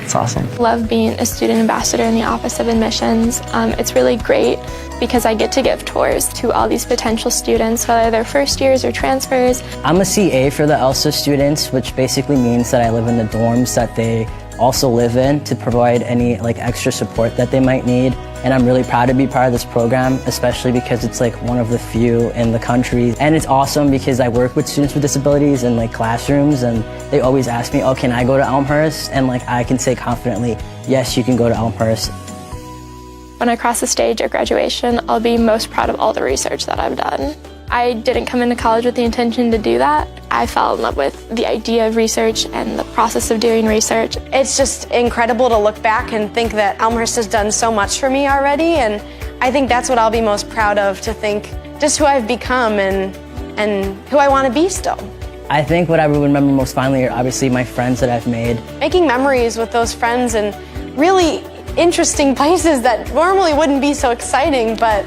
it's awesome. Love being a student ambassador in the Office of Admissions. It's really great because I get to give tours to all these potential students, whether they're first years or transfers. I'm a CA for the ELSA students, which basically means that I live in the dorms that they also live in to provide any extra support that they might need. And I'm really proud to be part of this program, especially because it's one of the few in the country. And it's awesome because I work with students with disabilities in classrooms, and they always ask me, oh, can I go to Elmhurst? And I can say confidently, yes, you can go to Elmhurst. When I cross the stage at graduation, I'll be most proud of all the research that I've done. I didn't come into college with the intention to do that. I fell in love with the idea of research and the process of doing research. It's just incredible to look back and think that Elmhurst has done so much for me already, and I think that's what I'll be most proud of, to think just who I've become and who I want to be still. I think what I would remember most fondly are obviously my friends that I've made. Making memories with those friends in really interesting places that normally wouldn't be so exciting, but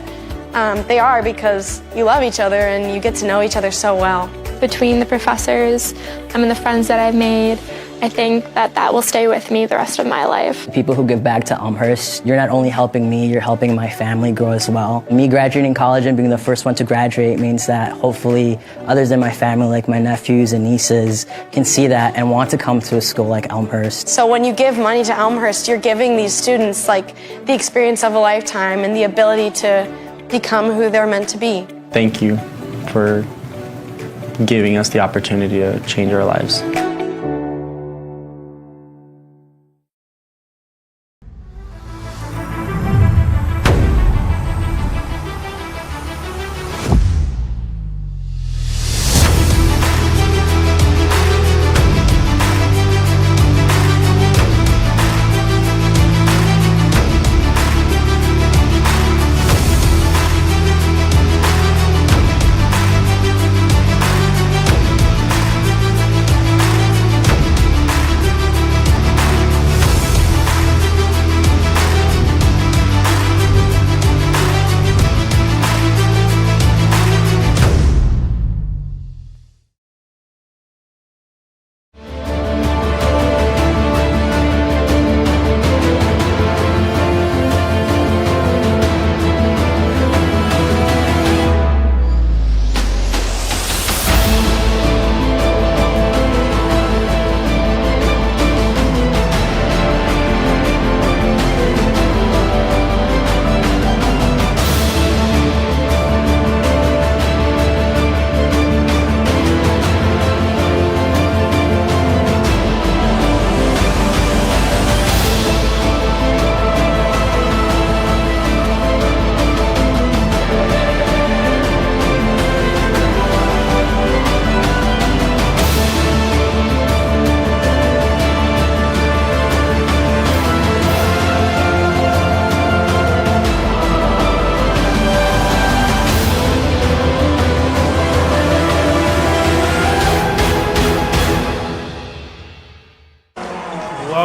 they are because you love each other and you get to know each other so well. between the professors and the friends that I've made, I think that will stay with me the rest of my life. People who give back to Elmhurst, you're not only helping me, you're helping my family grow as well. Me graduating college and being the first one to graduate means that hopefully others in my family, like my nephews and nieces, can see that and want to come to a school like Elmhurst. So when you give money to Elmhurst, you're giving these students like the experience of a lifetime and the ability to become who they're meant to be. Thank you for giving us the opportunity to change our lives.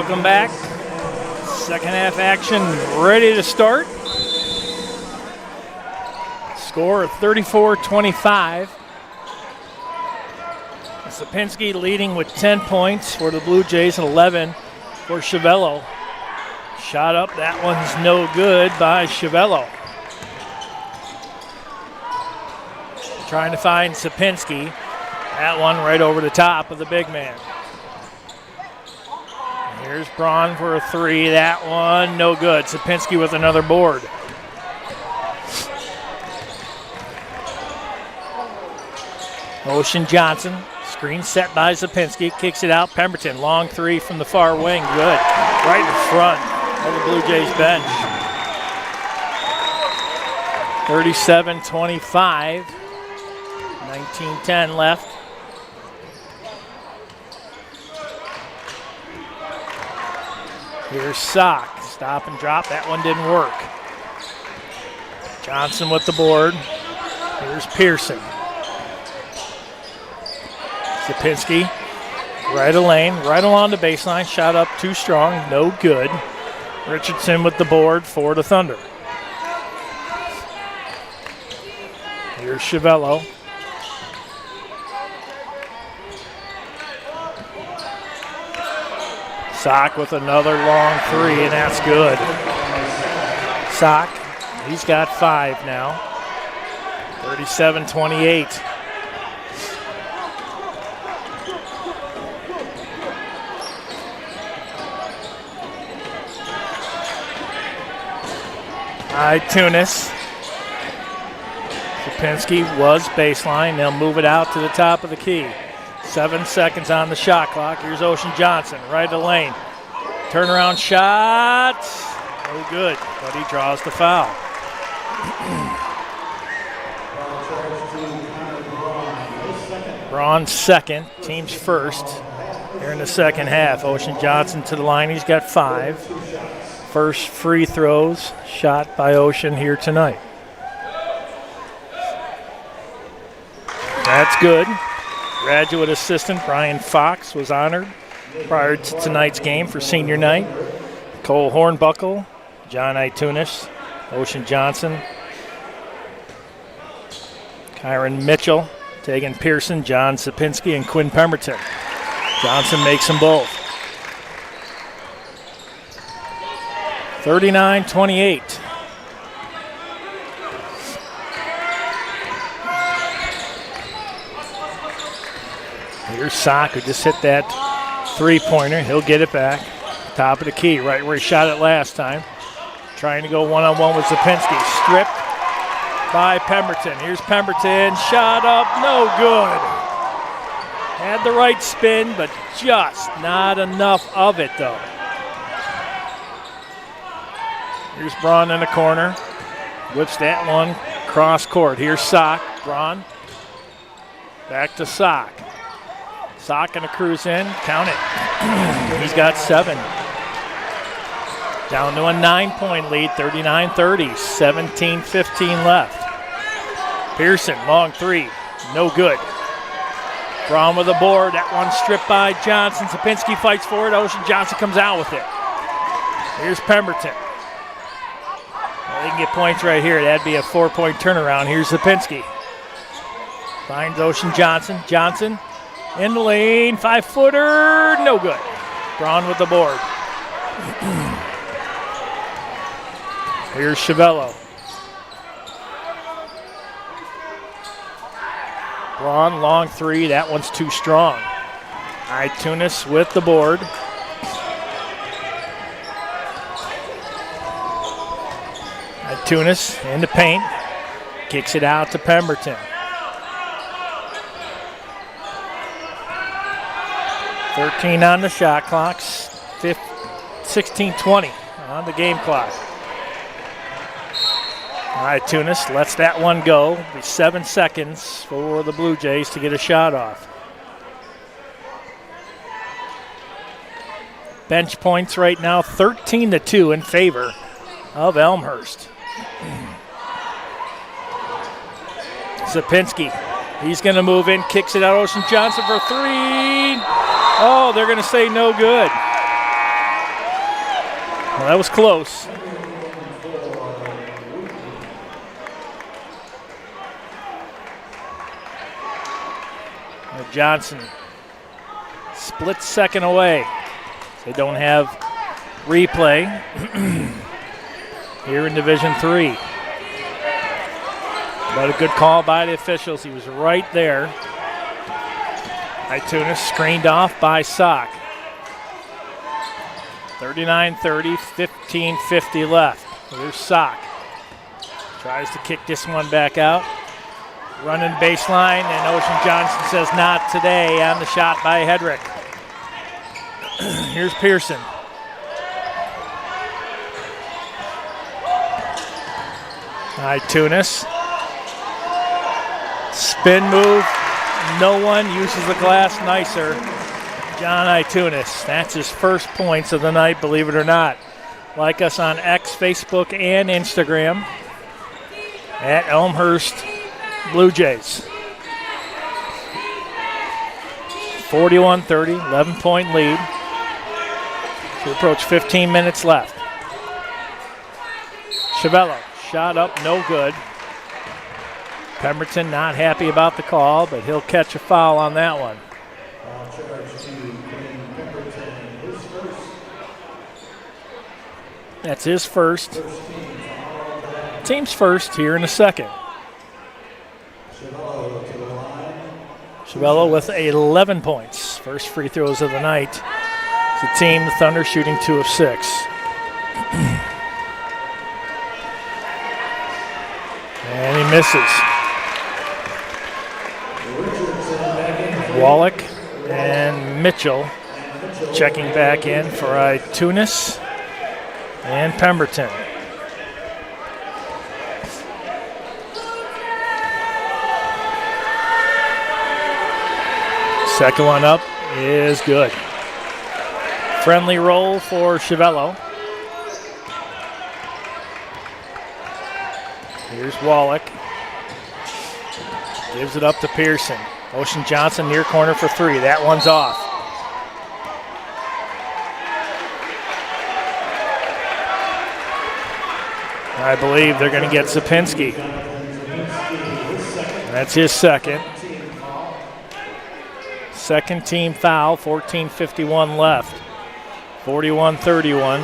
Welcome back. Second half action ready to start. Score of 34-25. Sapinski leading with 10 points for the Blue Jays and 11 for Chiavello. Shot up, that one's no good by Chiavello. Trying to find Sapinski. That one right over the top of the big man. Here's Braun for a three. That one, no good. Sapinski with another board. Ocean Johnson, screen set by Sapinski, kicks it out. Pemberton, long three from the far wing, good. Right in front of the Blue Jays bench. 37-25, 19-10 left. Here's Sock, stop and drop, that one didn't work. Johnson with the board. Here's Pearson. Sapinski, right of lane, right along the baseline, shot up too strong, no good. Richardson with the board for the Thunder. Here's Chiavello. Sock with another long three, and that's good. Sock, he's got 5 now. 37-28. Tunis. Sapinski was baseline. They'll move it out to the top of the key. 7 seconds on the shot clock. Here's Ocean Johnson, right of the lane. Turnaround shot. No good, but he draws the foul. Braun second, team's first here in the second half. Ocean Johnson to the line. He's got 5. First free throws shot by Ocean here tonight. That's good. Graduate assistant Brian Fox was honored prior to tonight's game for senior night. Cole Hornbuckle, John Itunis, Ocean Johnson, Kyron Mitchell, Tegan Pearson, John Sapinski, and Quinn Pemberton. Johnson makes them both. 39-28. Here's Sock, who just hit that three-pointer. He'll get it back. Top of the key, right where he shot it last time. Trying to go one-on-one with Sapinski. Stripped by Pemberton. Here's Pemberton. Shot up, no good. Had the right spin, but just not enough of it, though. Here's Braun in the corner. Whips that one cross court. Here's Sock. Braun. Back to Sock. Sock gonna cruise in. Count it. He's got 7. Down to a 9-point lead, 39-30. 17-15 left. Pearson, long three. No good. Braun with a board. That one stripped by Johnson. Sapinski fights for it. Ocean Johnson comes out with it. Here's Pemberton. Well, they can get points right here. That'd be a 4-point turnaround. Here's Sapinski. Finds Ocean Johnson. Johnson in the lane. 5-footer. No good. Braun with the board. Here's Chiavello. Braun, long three. That one's too strong. Tunis with the board. Tunis in the paint. Kicks it out to Pemberton. 13 on the shot clock. 16-20 on the game clock. All right, Tunis lets that one go. It'll be 7 seconds for the Blue Jays to get a shot off. Bench points right now, 13-2 in favor of Elmhurst. Sapinski, he's going to move in, kicks it out. Ocean Johnson for 3. Oh, they're going to say no good. Well, that was close. Johnson, split second away. They don't have replay here in Division III. But a good call by the officials. He was right there. Tunis screened off by Sock. 39-30, 15-50 left. Here's Sock. Tries to kick this one back out. Running baseline, and Ocean Johnson says not today on the shot by Hedrick. Here's Pearson. Tunis. Spin move. No one uses the glass nicer. John Tunis. That's his first points of the night, believe it or not. Like us on X, Facebook, and Instagram at Elmhurst Blue Jays. 41-30, 11-point lead. We approach 15 minutes left. Chiavello, shot up, no good. Pemberton not happy about the call, but he'll catch a foul on that one. That's his first. Team's first here in the second. Chiavello with 11 points. First free throws of the night. The team, the Thunder, shooting 2 of 6. And he misses. Wallach and Mitchell checking back in for Tunis and Pemberton. Second one up is good. Friendly roll for Chiavello. Here's Wallach. Gives it up to Pearson. Ocean Johnson near corner for 3. That one's off. I believe they're going to get Sapinski. That's his second. Second team foul, 14:51 left. 41-31.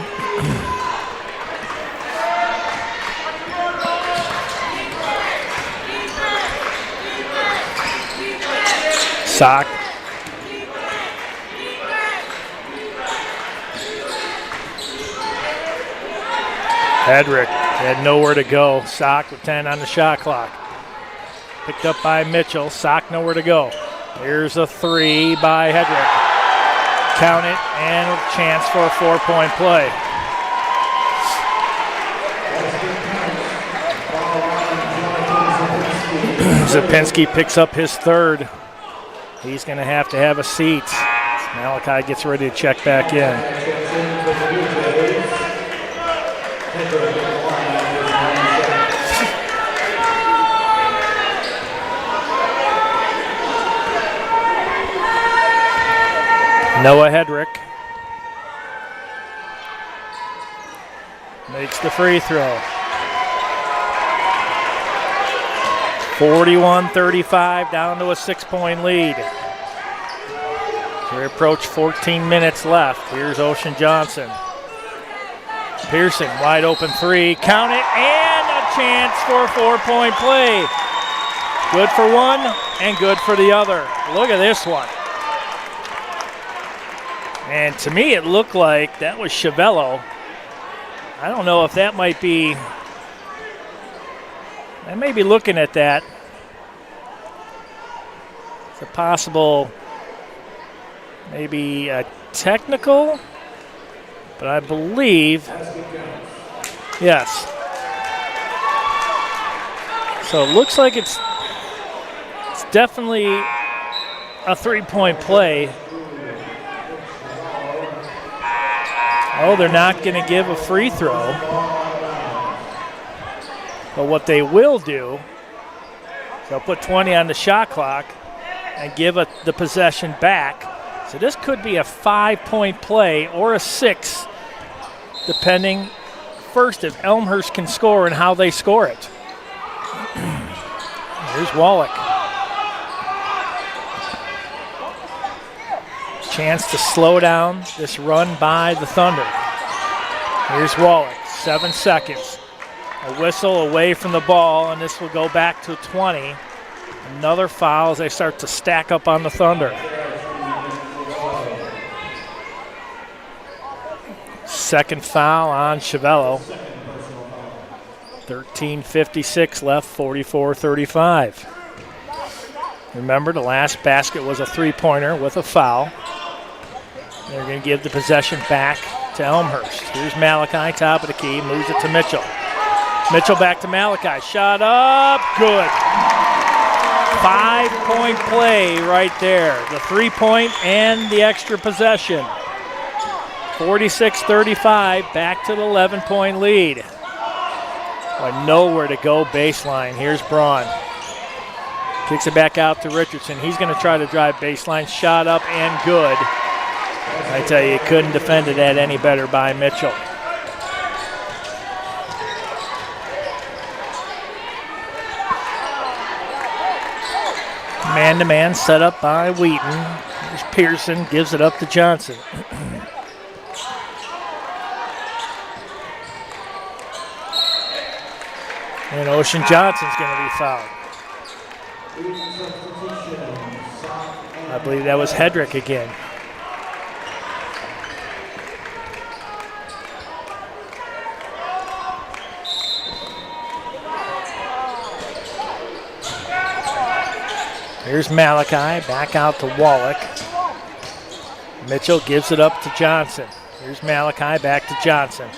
Sock. Hedrick had nowhere to go. Sock with 10 on the shot clock. Picked up by Mitchell. Sock nowhere to go. Here's a three by Hedrick. Count it, and a chance for a 4-point play. Zapinski picks up his third. He's going to have a seat. Malachi gets ready to check back in. Noah Hedrick makes the free throw. 41-35, down to a 6-point lead. We approach 14 minutes left. Here's Ocean Johnson. Pearson, wide open three, count it, and a chance for a 4-point play. Good for one and good for the other. Look at this one. And to me, it looked like that was Chevello. I don't know if that might be, I may be looking at that. It's a possible, maybe a technical, but I believe, yes. So it looks like it's definitely a 3-point play. Oh, they're not going to give a free throw. But what they will do is they'll put 20 on the shot clock and give the possession back. So this could be a 5-point play or a 6, depending first if Elmhurst can score and how they score it. Here's Wallach. Chance to slow down this run by the Thunder. Here's Wallach, 7 seconds. A whistle away from the ball, and this will go back to 20. Another foul as they start to stack up on the Thunder. Second foul on Chevello. 13:56 left, 44-35. Remember, the last basket was a 3-pointer with a foul. They're going to give the possession back to Elmhurst. Here's Malachi, top of the key, moves it to Mitchell. Mitchell back to Malachi, shot up, good. 5-point play right there. The 3-point and the extra possession. 46-35, back to the 11-point lead. Nowhere to go baseline. Here's Braun. Kicks it back out to Richardson. He's going to try to drive baseline. Shot up and good. I tell you, couldn't defend that any better by Mitchell. Man-to-man set up by Wheaton. Here's Pearson, gives it up to Johnson. And Ocean Johnson's going to be fouled. I believe that was Hedrick again. Here's Malachi, back out to Wallach. Mitchell gives it up to Johnson. Here's Malachi, back to Johnson.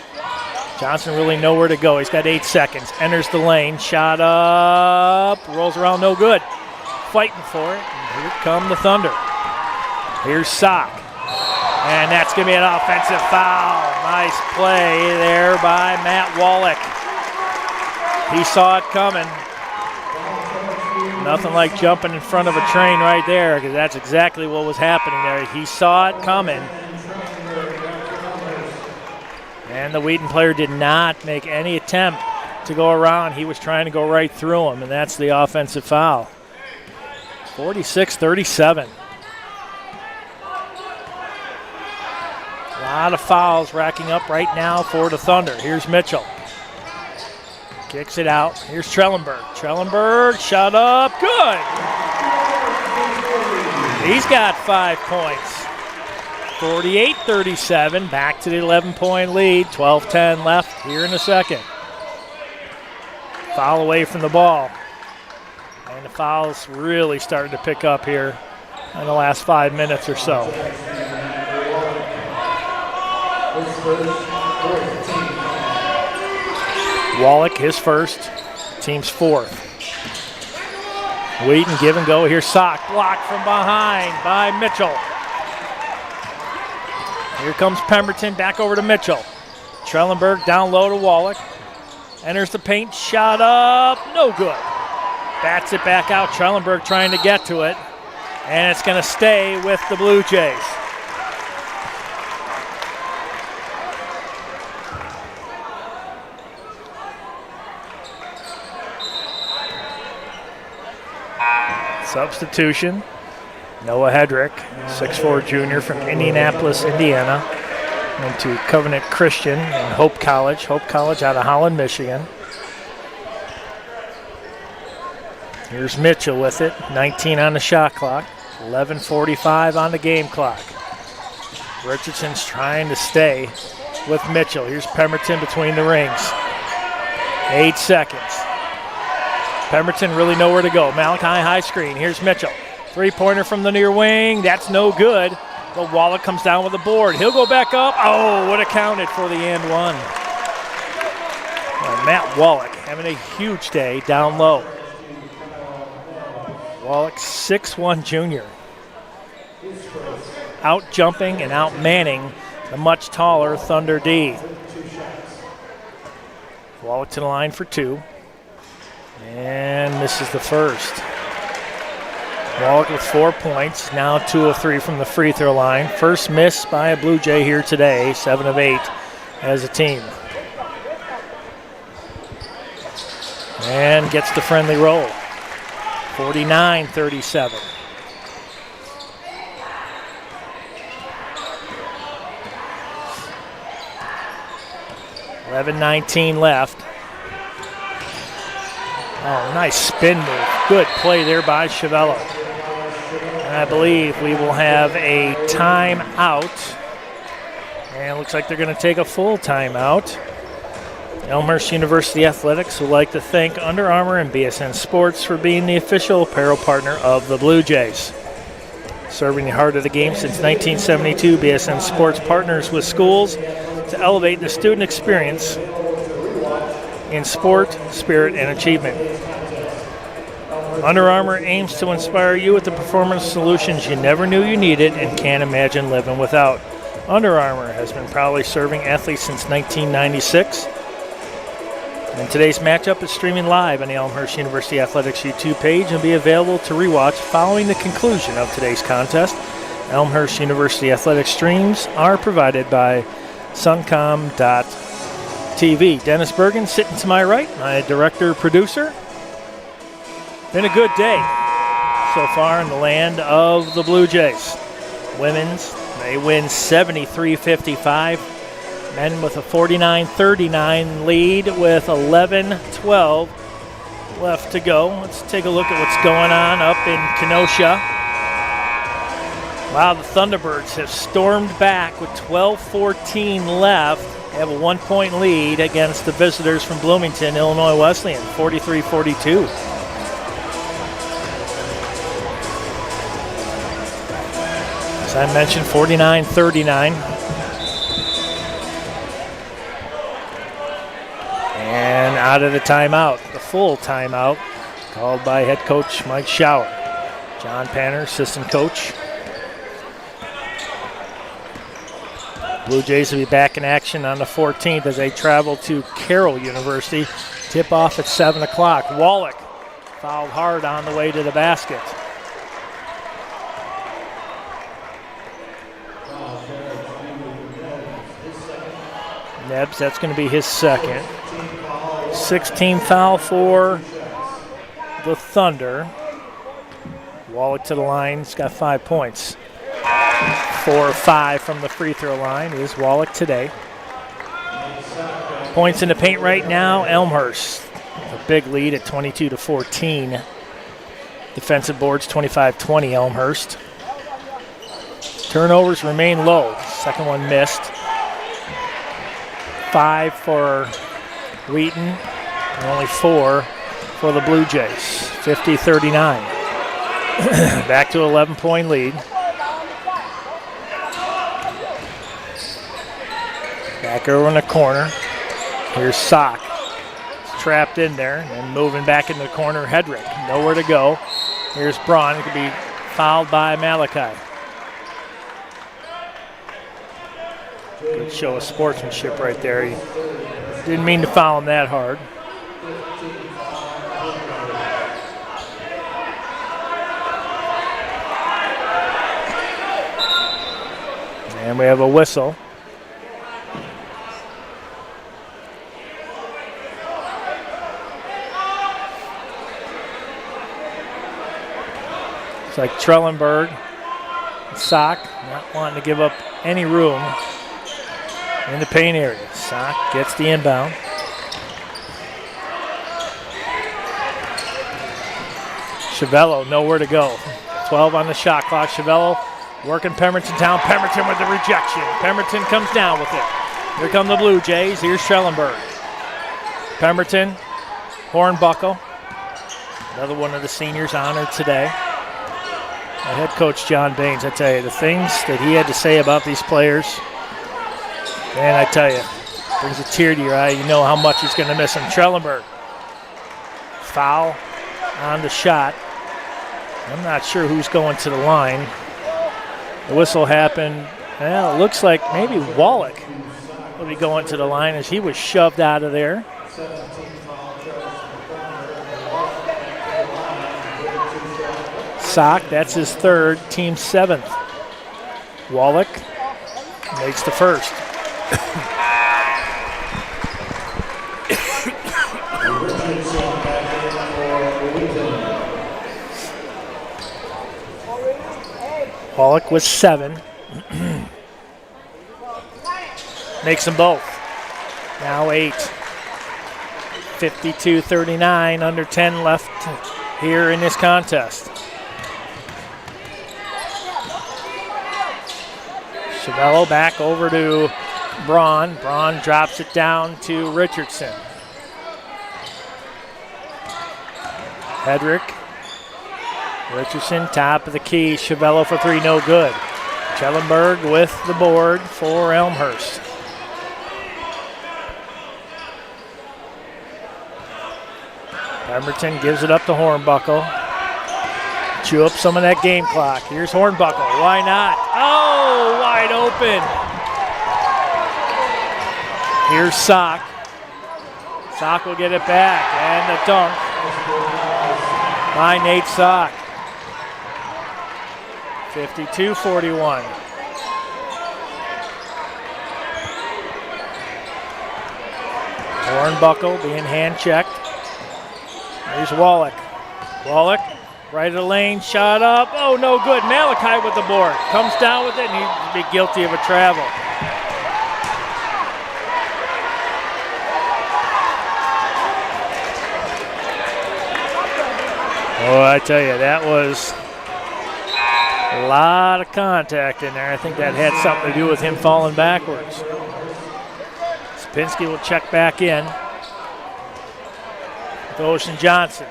Johnson really nowhere to go. He's got 8 seconds. Enters the lane, shot up, rolls around, no good. Fighting for it, and here come the Thunder. Here's Sock, and that's going to be an offensive foul. Nice play there by Matt Wallach. He saw it coming. Nothing like jumping in front of a train right there, because that's exactly what was happening there. He saw it coming. And the Wheaton player did not make any attempt to go around. He was trying to go right through him, and that's the offensive foul. 46-37. lot of fouls racking up right now for the Thunder. Here's Mitchell. Kicks it out. Here's Trellenberg. Trellenberg, shot up, good. He's got 5 points. 48-37, back to the 11-point lead. 12-10 left here in the second. Foul away from the ball. And the fouls really starting to pick up here in the last 5 minutes or so. Wallach, his first, team's fourth. Wheaton, give and go. Here's Sock, blocked from behind by Mitchell. Here comes Pemberton, back over to Mitchell. Trellenberg down low to Wallach. Enters the paint, shot up, no good. Bats it back out, Trellenberg trying to get to it. And it's going to stay with the Blue Jays. Substitution, Noah Hedrick, 6'4" junior from Indianapolis, Indiana, into Covenant Christian and Hope College out of Holland, Michigan. Here's Mitchell with it, 19 on the shot clock, 11:45 on the game clock. Richardson's trying to stay with Mitchell. Here's Pemberton between the rings. 8 seconds. Pemberton really nowhere to go. Malachi high screen. Here's Mitchell. Three-pointer from the near wing. That's no good. But Wallach comes down with the board. He'll go back up. Oh, would have counted for the and one. Well, Matt Wallach having a huge day down low. Wallach, 6'1" junior. Out-jumping and out-manning the much taller Thunder D. Wallach to the line for two. And misses the first. Wallach with 4 points, now 2 of 3 from the free throw line. First miss by a Blue Jay here today, 7 of 8 as a team. And gets the friendly roll, 49-37. $11:19 left. Oh, nice spin move. Good play there by Chiavello. And I believe we will have a timeout. And it looks like they're going to take a full timeout. Elmhurst University Athletics would like to thank Under Armour and BSN Sports for being the official apparel partner of the Blue Jays. Serving the heart of the game since 1972, BSN Sports partners with schools to elevate the student experience in sport, spirit, and achievement. Under Armour aims to inspire you with the performance solutions you never knew you needed and can't imagine living without. Under Armour has been proudly serving athletes since 1996. And today's matchup is streaming live on the Elmhurst University Athletics YouTube page and will be available to rewatch following the conclusion of today's contest. Elmhurst University Athletics streams are provided by Suncom.tv. Dennis Bergen sitting to my right, my director-producer. Been a good day so far in the land of the Blue Jays. Women's, they win 73-55. Men with a 49-39 lead with 11-12 left to go. Let's take a look at what's going on up in Kenosha. Wow, the Thunderbirds have stormed back with 12:14 left. They have a 1-point lead against the visitors from Bloomington, Illinois Wesleyan, 43-42. As I mentioned, 49-39. And out of the timeout, the full timeout, called by head coach Mike Schauer. John Panner, assistant coach. Blue Jays will be back in action on the 14th as they travel to Carroll University. Tip off at 7 o'clock. Wallach fouled hard on the way to the basket. Nebbs, that's going to be his second. 16th foul for the Thunder. Wallach to the line, he's got 5 points. 4 of 5 from the free throw line is Wallach today. Points in the paint right now, Elmhurst. A big lead at 22-14. Defensive boards 25-20 Elmhurst. Turnovers remain low. Second one missed. 5 for Wheaton and only 4 for the Blue Jays. 50-39. Back to 11-point lead. Back over in the corner. Here's Sock. Trapped in there and moving back into the corner. Hedrick, nowhere to go. Here's Braun. It could be fouled by Malachi. Good show of sportsmanship right there. He didn't mean to foul him that hard. And we have a whistle. It's like Trellenberg, Sock, not wanting to give up any room in the paint area. Sock gets the inbound. Chavello, nowhere to go. 12 on the shot clock. Chavello working Pemberton down. Pemberton with the rejection. Pemberton comes down with it. Here come the Blue Jays. Here's Trellenberg. Pemberton, Hornbuckle, another one of the seniors honored today. My head coach John Baines, I tell you, the things that he had to say about these players, man, I tell you, brings a tear to your eye. You know how much he's going to miss him. Trellenberg, foul on the shot. I'm not sure who's going to the line. The whistle happened. Well, it looks like maybe Wallach will be going to the line as he was shoved out of there. Sock, that's his third, team 7th. Wallach makes the first. Wallach with 7. Makes them both. Now 8. 52-39, under 10 left here in this contest. Chavello back over to Braun. Braun drops it down to Richardson. Hedrick. Richardson, top of the key. Chavello for 3, no good. Trellenberg with the board for Elmhurst. Pemberton gives it up to Hornbuckle. Chew up some of that game clock. Here's Hornbuckle. Why not? Oh, wide open. Here's Sock. Sock will get it back. And the dunk by Nate Sock. 52-41. Hornbuckle being hand-checked. Here's Wallach. Wallach, right of the lane, shot up. Oh, no good. Malachi with the board. Comes down with it, and he'd be guilty of a travel. Oh, I tell you, that was a lot of contact in there. I think that had something to do with him falling backwards. Sapinski will check back in with Ocean Johnson.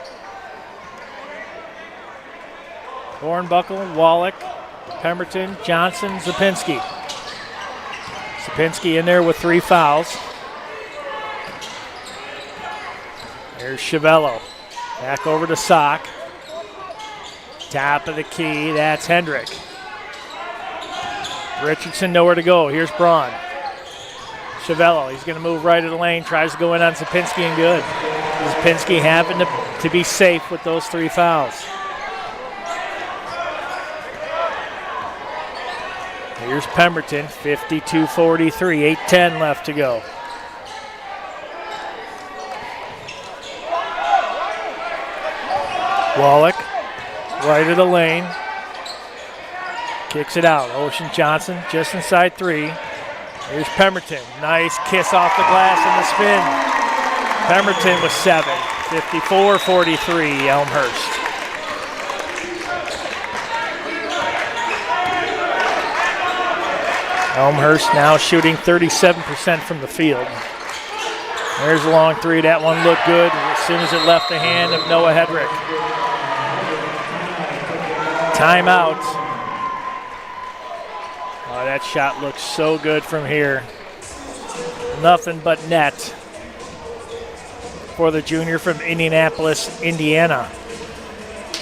Hornbuckle, Wallach, Pemberton, Johnson, Zapinski. Zapinski in there with 3 fouls. There's Chavello. Back over to Sock. Top of the key, that's Hendrick. Richardson nowhere to go. Here's Braun. Chavello, he's going to move right of the lane, tries to go in on Zapinski and good. Zapinski having to be safe with those 3 fouls. Here's Pemberton, 52-43, 8:10 left to go. Wallach, right of the lane. Kicks it out. Ocean Johnson just inside 3. Here's Pemberton. Nice kiss off the glass and the spin. Pemberton with 7. 54-43, Elmhurst. Elmhurst now shooting 37% from the field. There's a long 3. That one looked good as soon as it left the hand of Noah Hedrick. Timeout. Oh, that shot looks so good from here. Nothing but net for the junior from Indianapolis, Indiana.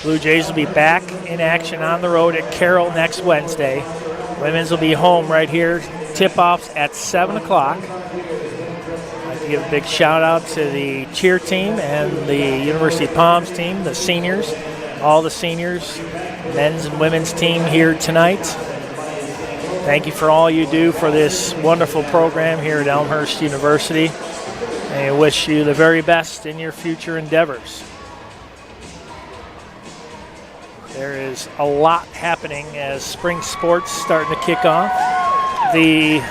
Blue Jays will be back in action on the road at Carroll next Wednesday. Women's will be home right here. Tip-offs at 7 o'clock. I'd like to give a big shout-out to the cheer team and the University of Palms team, the seniors, all the seniors, men's and women's team here tonight. Thank you for all you do for this wonderful program here at Elmhurst University. And I wish you the very best in your future endeavors. There is a lot happening as spring sports starting to kick off. I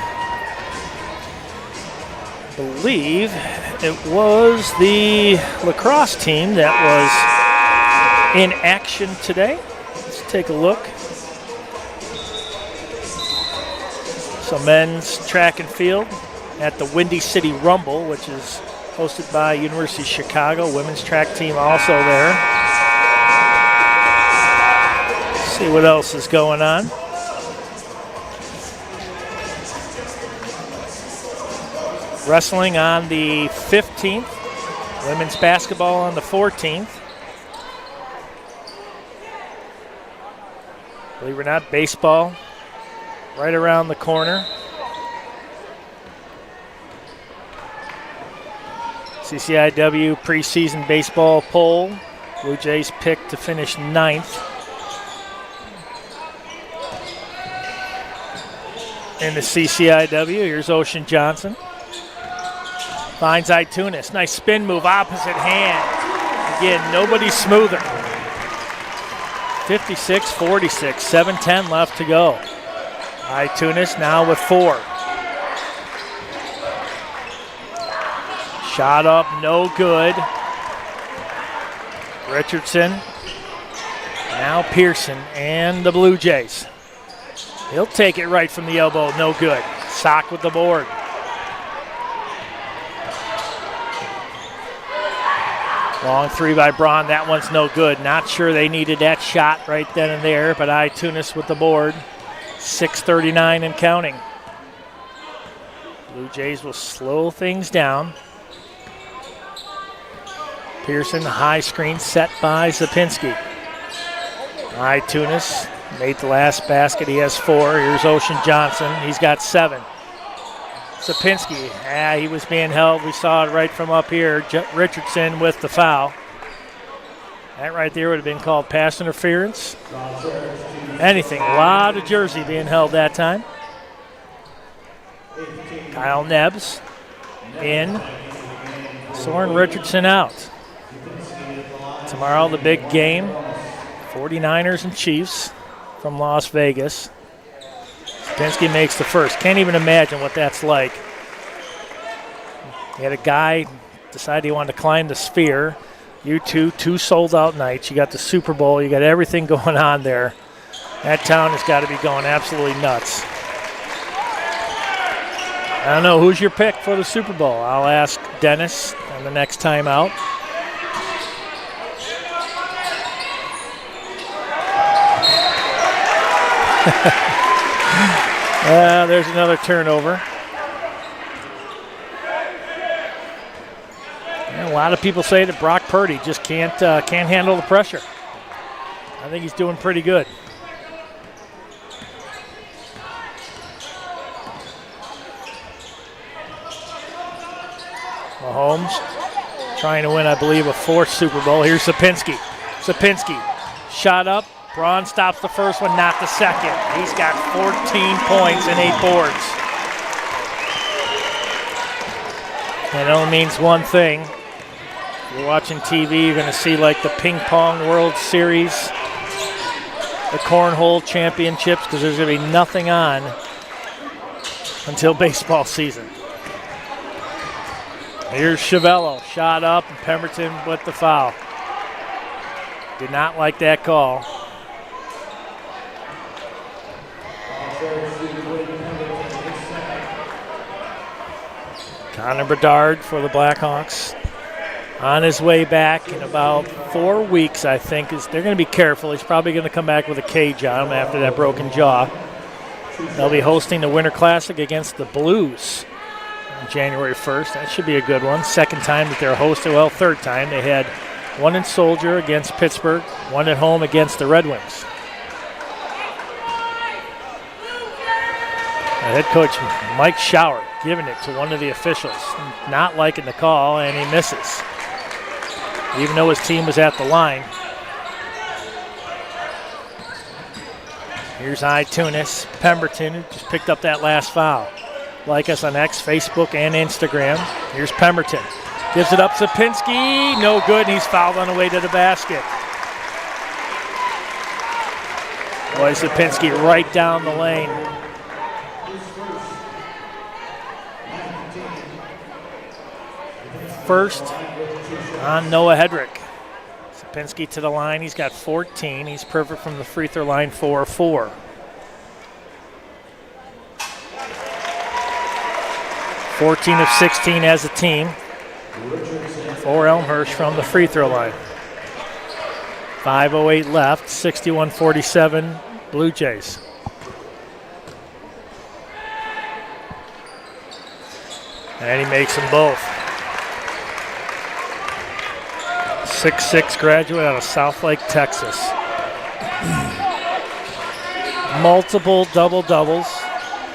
believe it was the lacrosse team that was in action today. Let's take a look. So men's track and field at the Windy City Rumble, which is hosted by University of Chicago. Women's track team also there. Let's see what else is going on. Wrestling on the 15th. Women's basketball on the 14th. Believe it or not, baseball right around the corner. CCIW preseason baseball poll. Blue Jays picked to finish 9th. In the CCIW, here's Ocean Johnson. Finds Itunis. Nice spin move, opposite hand. Again, nobody smoother. 56-46, 7:10 left to go. Itunis now with 4. Shot up, no good. Richardson. Now Pearson and the Blue Jays. He'll take it right from the elbow, no good. Sock with the board. Long 3 by Braun, that one's no good. Not sure they needed that shot right then and there, but Itunis with the board. 6:39 and counting. Blue Jays will slow things down. Pearson, high screen set by Zapinski. Itunis made the last basket. He has 4. Here's Ocean Johnson. He's got 7. Zapinski, he was being held. We saw it right from up here. Richardson with the foul. That right there would have been called pass interference. Anything. A lot of jersey being held that time. Kyle Nebbs in. Soren Richardson out. Tomorrow the big game. 49ers and Chiefs from Las Vegas. Zapinski makes the first. Can't even imagine what that's like. You had a guy decide he wanted to climb the Sphere. You two sold-out nights. You got the Super Bowl. You got everything going on there. That town has got to be going absolutely nuts. I don't know. Who's your pick for the Super Bowl? I'll ask Dennis on the next time out. There's another turnover. And a lot of people say that Brock Purdy just can't handle the pressure. I think he's doing pretty good. Mahomes trying to win, I believe, a 4th Super Bowl. Here's Zapinski. Zapinski, shot up. Braun stops the first one, not the second. He's got 14 points and 8 boards. And it only means one thing. If you're watching TV, you're going to see like the Ping Pong World Series the Cornhole Championships because there's going to be nothing on until baseball season. Here's Chiavello, shot up, and Pemberton with the foul. Did not like that call. Connor Bedard for the Blackhawks. On his way back in about 4 weeks, I think. They're going to be careful. He's probably going to come back with a cage on him after that broken jaw. They'll be hosting the Winter Classic against the Blues on January 1st. That should be a good one. Second time that they're hosted. Well, third time. They had one in Soldier against Pittsburgh, one at home against the Red Wings. The head coach, Mike Schauer, giving it to one of the officials. Not liking the call, and he misses. Even though his team was at the line. Here's Tunis, Pemberton, who just picked up that last foul. Like us on X, Facebook, and Instagram. Here's Pemberton. Gives it up to Sapinski. No good, and he's fouled on the way to the basket. Boy, Sapinski right down the lane. First on Noah Hedrick. Sapinski to the line. He's got 14. He's perfect from the free throw line, 4-4. (14 of 16 as a team for Elmhurst from the free throw line. 5:08 left, 61-47 Blue Jays. And he makes them both. 6'6" graduate out of Southlake, Texas. Multiple double-doubles.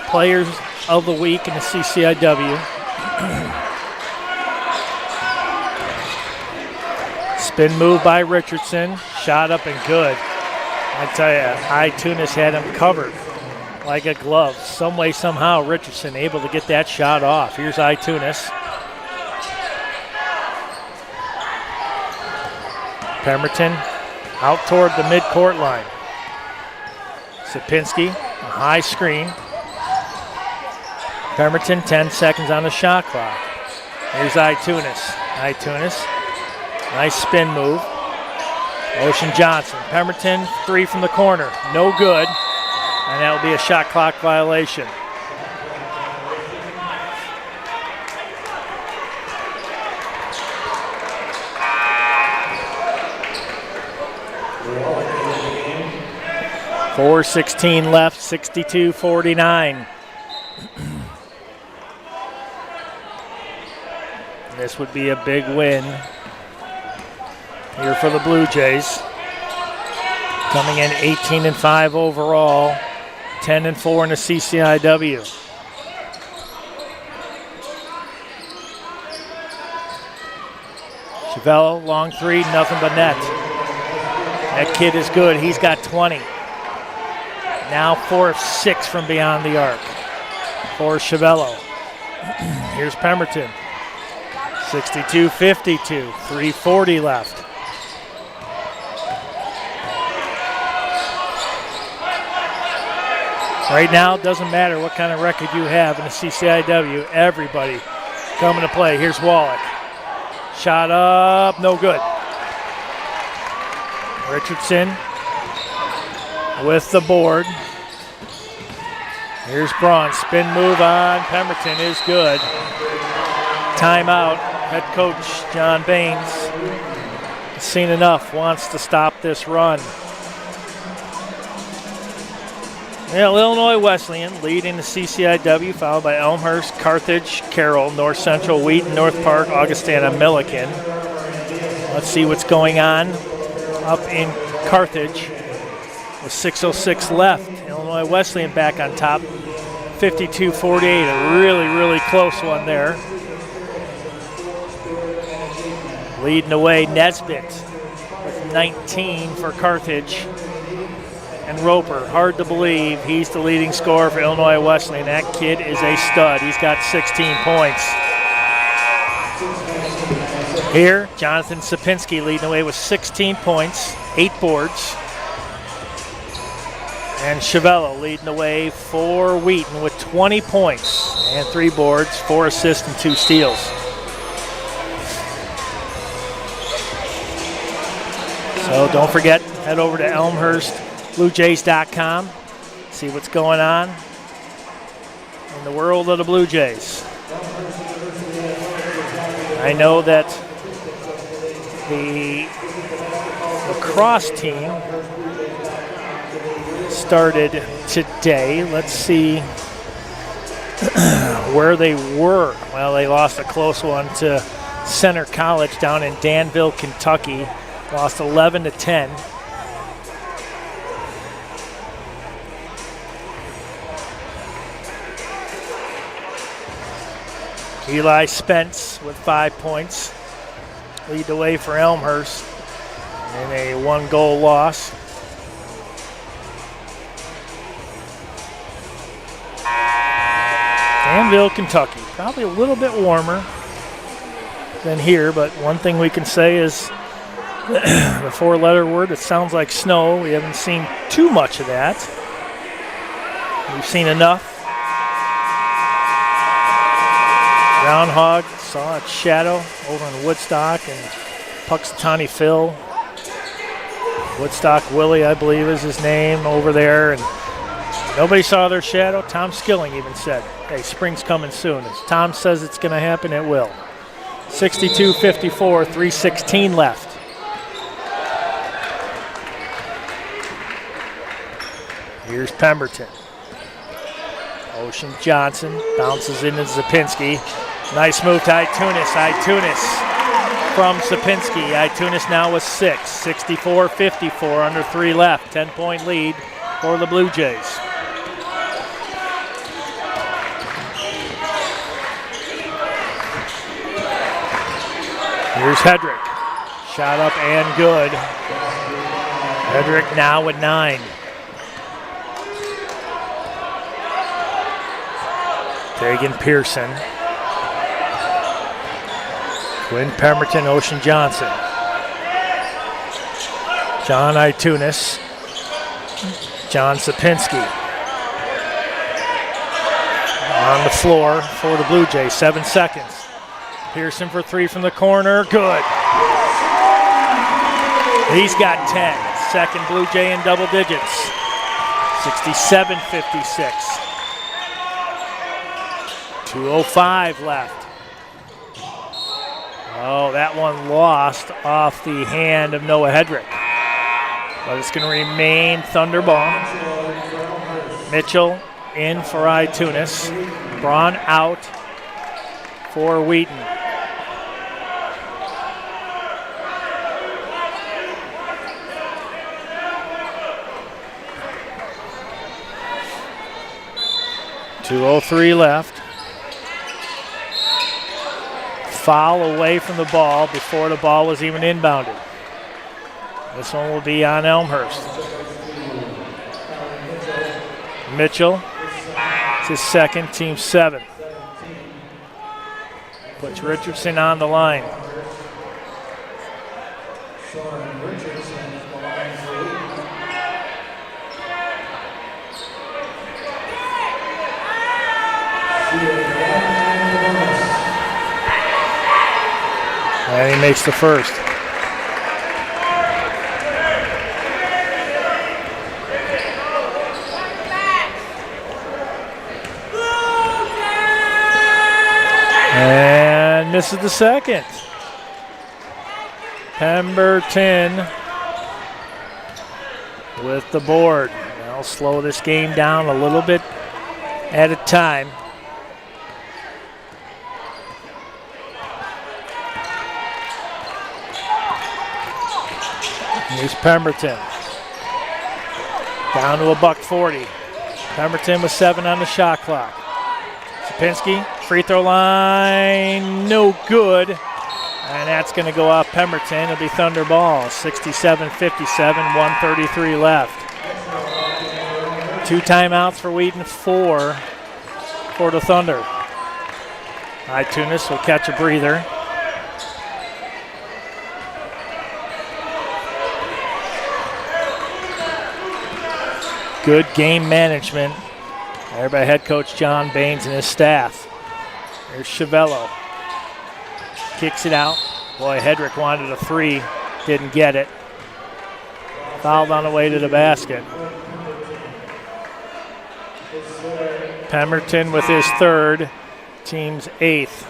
Players of the week in the CCIW. Spin move by Richardson. Shot up and good. I tell you, Tunis had him covered like a glove. Some way, somehow, Richardson able to get that shot off. Here's Tunis. Pemberton out toward the midcourt line. Sapinski, a high screen. Pemberton, 10 seconds on the shot clock. Here's Tunis. Tunis, nice spin move. Ocean Johnson. Pemberton, three from the corner. No good. And that will be a shot clock violation. .4:16 left, 62-49. This would be a big win here for the Blue Jays. Coming in 18-5 overall, 10-4 in the CCIW. Chiavello, long three, nothing but net. That kid is good. He's got 20. Now 4 of 6 from beyond the arc for Chiavello. Here's Pemberton. 62-52, 3:40 left. Right now, it doesn't matter what kind of record you have in the CCIW. Everybody coming to play. Here's Wallach. Shot up, no good. Richardson with the board. Here's Braun. Spin move on Pemberton is good. Timeout. Head coach John Baines has seen enough, wants to stop this run. Yeah, Illinois Wesleyan leading the CCIW, followed by Elmhurst, Carthage, Carroll, North Central, Wheaton, North Park, Augustana, Milliken. Let's see what's going on up in Carthage with 6:06 left. Illinois Wesleyan back on top, 52-48, a really, really close one there. Leading away, Nesbitt with 19 for Carthage. And Roper, hard to believe, he's the leading scorer for Illinois Wesleyan. That kid is a stud. He's got 16 points. Here, Jonathan Sapinski leading away with 16 points, 8 boards. And Chevello leading the way for Wheaton with 20 points and 3 boards, 4 assists, and 2 steals. So don't forget, head over to ElmhurstBlueJays.com. See what's going on in the world of the Blue Jays. I know that the lacrosse team started today. Let's see where they were. Well, they lost a close one to Center College down in Danville, Kentucky. Lost 11-10. Eli Spence with 5 points. Lead the way for Elmhurst in a 1-goal loss. Danville, Kentucky. Probably a little bit warmer than here, but one thing we can say is the 4-letter word, it sounds like snow. We haven't seen too much of that. We've seen enough. Groundhog saw its shadow over in Woodstock and Puxatawny Phil. Woodstock Willie, I believe, is his name over there. And nobody saw their shadow. Tom Skilling even said, hey, spring's coming soon. As Tom says it's going to happen, it will. 62-54, 3:16 left. Here's Pemberton. Ocean Johnson bounces into Zapinski. Nice move to Itunis. Itunis from Zapinski. Itunis now with 6. 64-54, under 3 left. 10-point lead for the Blue Jays. Here's Hedrick. Shot up and good. Hedrick now with 9. Dagan Pearson. Quinn Pemberton, Ocean Johnson. John Itunis. John Sapinski. On the floor for the Blue Jays, 7 seconds. Pearson for 3 from the corner, good. He's got 10. Second Blue Jay in double digits. 67-56. 2:05 left. Oh, that one lost off the hand of Noah Hedrick. But it's going to remain Thunder ball. Mitchell in for Itunis. Braun out for Wheaton. .203 left. Foul away from the ball before the ball was even inbounded. This one will be on Elmhurst. Mitchell, it's his second, team 7. Puts Richardson on the line. And he makes the first. And misses the second. Pemberton with the board. They'll slow this game down a little bit at a time. Here's Pemberton. Down to $1.40. Pemberton with 7 on the shot clock. Sapinski, free throw line, no good. And that's going to go off Pemberton. It'll be Thunder ball. 67-57, 1:33 left. 2 timeouts for Wheaton, 4 for the Thunder. Itunis will catch a breather. Good game management there by head coach John Baines and his staff. There's Chiavello. Kicks it out. Boy, Hedrick wanted a three. Didn't get it. Fouled on the way to the basket. Pemberton with his third. Team's eighth.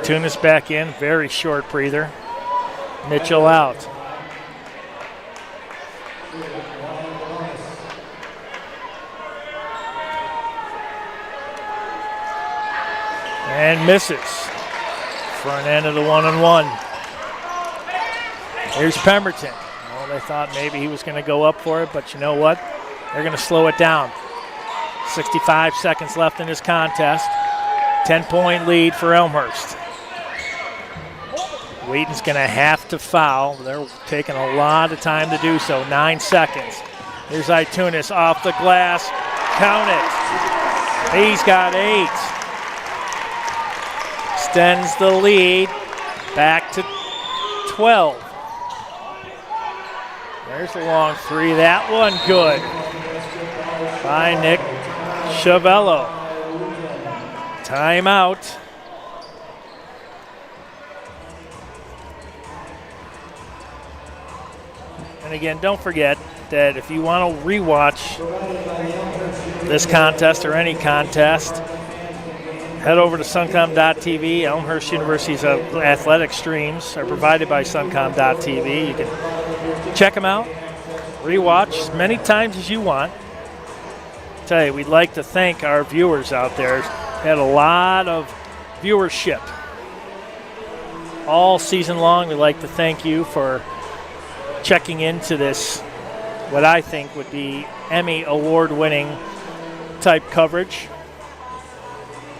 Tunis back in. Very short breather. Mitchell out. And misses. Front end of the 1-on-1. Here's Pemberton. Well, they thought maybe he was going to go up for it, but you know what? They're going to slow it down. 65 seconds left in this contest. 10-point lead for Elmhurst. Wheaton's going to have to foul. They're taking a lot of time to do so. 9 seconds. Here's Itunis off the glass. Count it. He's got 8. Extends the lead back to 12. There's a long three. That one good by Nick Chiavello. Timeout. And again, don't forget that if you want to rewatch this contest or any contest, head over to suncom.tv. Elmhurst University's athletic streams are provided by suncom.tv. You can check them out, rewatch as many times as you want. I tell you, we'd like to thank our viewers out there. Had a lot of viewership all season long. We'd like to thank you for checking into this, what I think would be Emmy award-winning type coverage.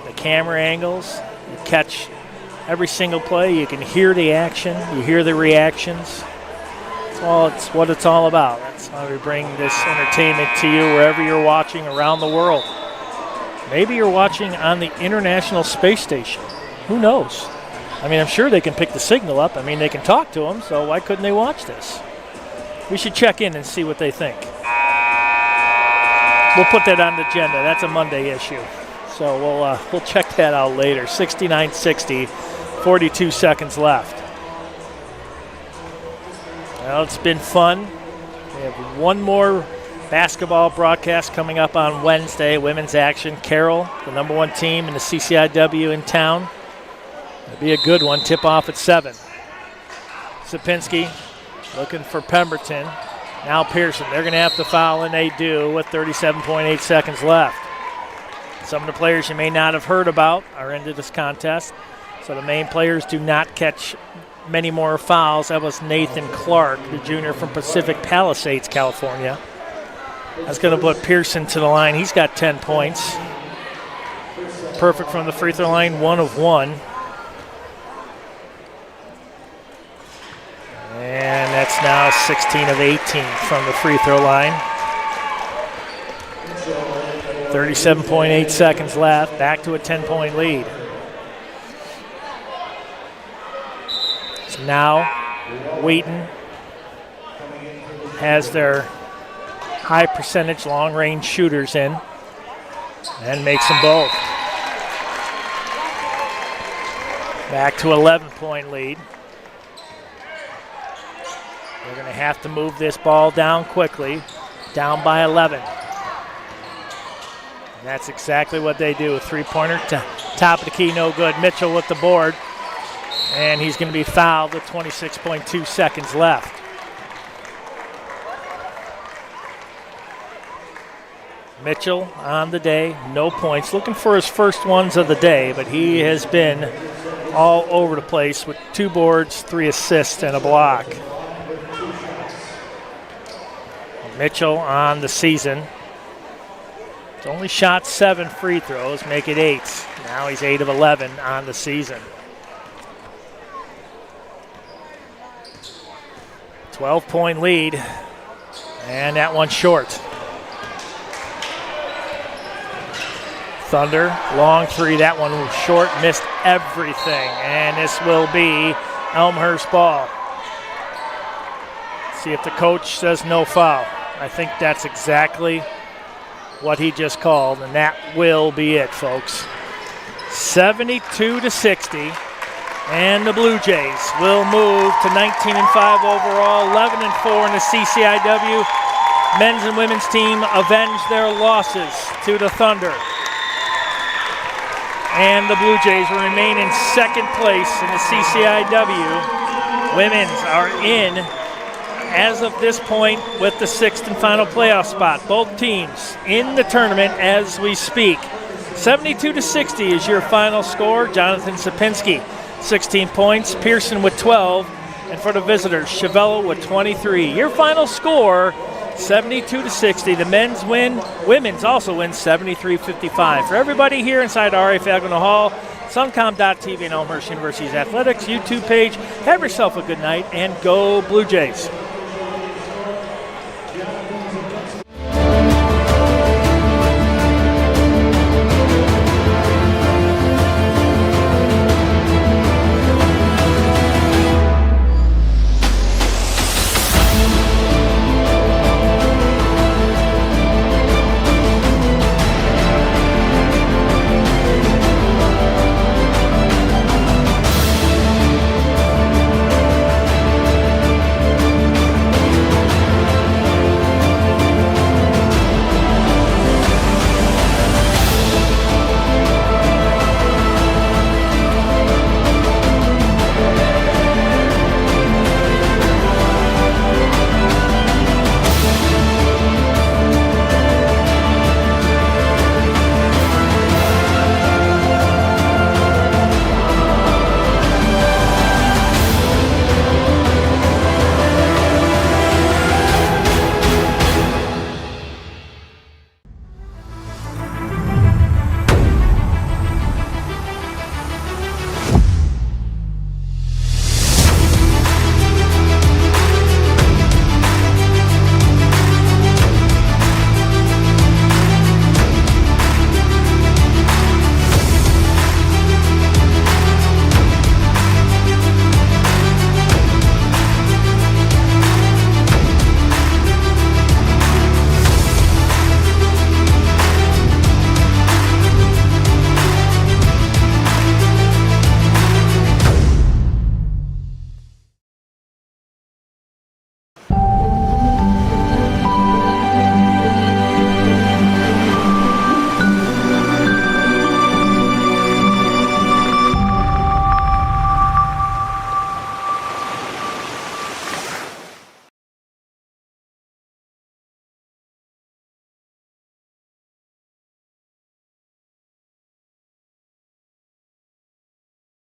The camera angles, you catch every single play, you can hear the action, you hear the reactions. It's what it's all about. That's why we bring this entertainment to you wherever you're watching around the world. Maybe you're watching on the International Space Station. Who knows? I mean, I'm sure they can pick the signal up. I mean, they can talk to them, so why couldn't they watch this? We should check in and see what they think. We'll put that on the agenda. That's a Monday issue. So we'll check that out later. 69-60, 42 seconds left. Well, it's been fun. We have one more basketball broadcast coming up on Wednesday. Women's action. Carroll, the #1 team in the CCIW in town. It'll be a good one. Tip off at 7. Sapinski looking for Pemberton. Now Pearson. They're going to have to foul, and they do with 37.8 seconds left. Some of the players you may not have heard about are into this contest. So the main players do not catch many more fouls. That was Nathan Clark, the junior from Pacific Palisades, California. That's going to put Pearson to the line. He's got 10 points. Perfect from the free throw line, 1 of 1. And that's now 16 of 18 from the free throw line. 37.8 seconds left. Back to a 10-point lead. So now Wheaton has their high percentage long range shooters in and makes them both. Back to 11-point lead. They're going to have to move this ball down quickly, down by 11. And that's exactly what they do. A three-pointer to top of the key, no good. Mitchell with the board, and he's going to be fouled with 26.2 seconds left. Mitchell on the day, no points. Looking for his first ones of the day, but he has been all over the place with 2 boards, 3 assists, and a block. Mitchell on the season. He's only shot 7 free throws, make it 8. Now he's 8 of 11 on the season. 12-point lead, and that one short. Thunder, long three, that one was short, missed everything, and this will be Elmhurst ball. See if the coach says no foul. I think that's exactly what he just called, and that will be it, folks. 72-60, and the Blue Jays will move to 19-5 overall, 11-4 in the CCIW. Men's and women's team avenge their losses to the Thunder. And the Blue Jays will remain in second place in the CCIW. Women's are in, as of this point, with the sixth and final playoff spot. Both teams in the tournament as we speak. 72-60 is your final score. Jonathan Sapinski, 16 points. Pearson with 12. And for the visitors, Chevello with 23. Your final score, 72-60. The men's win. Women's also win 73-55. For everybody here inside RA Fagenaw Hall, Suncom.tv and Elmhurst University's athletics YouTube page, have yourself a good night and go Blue Jays.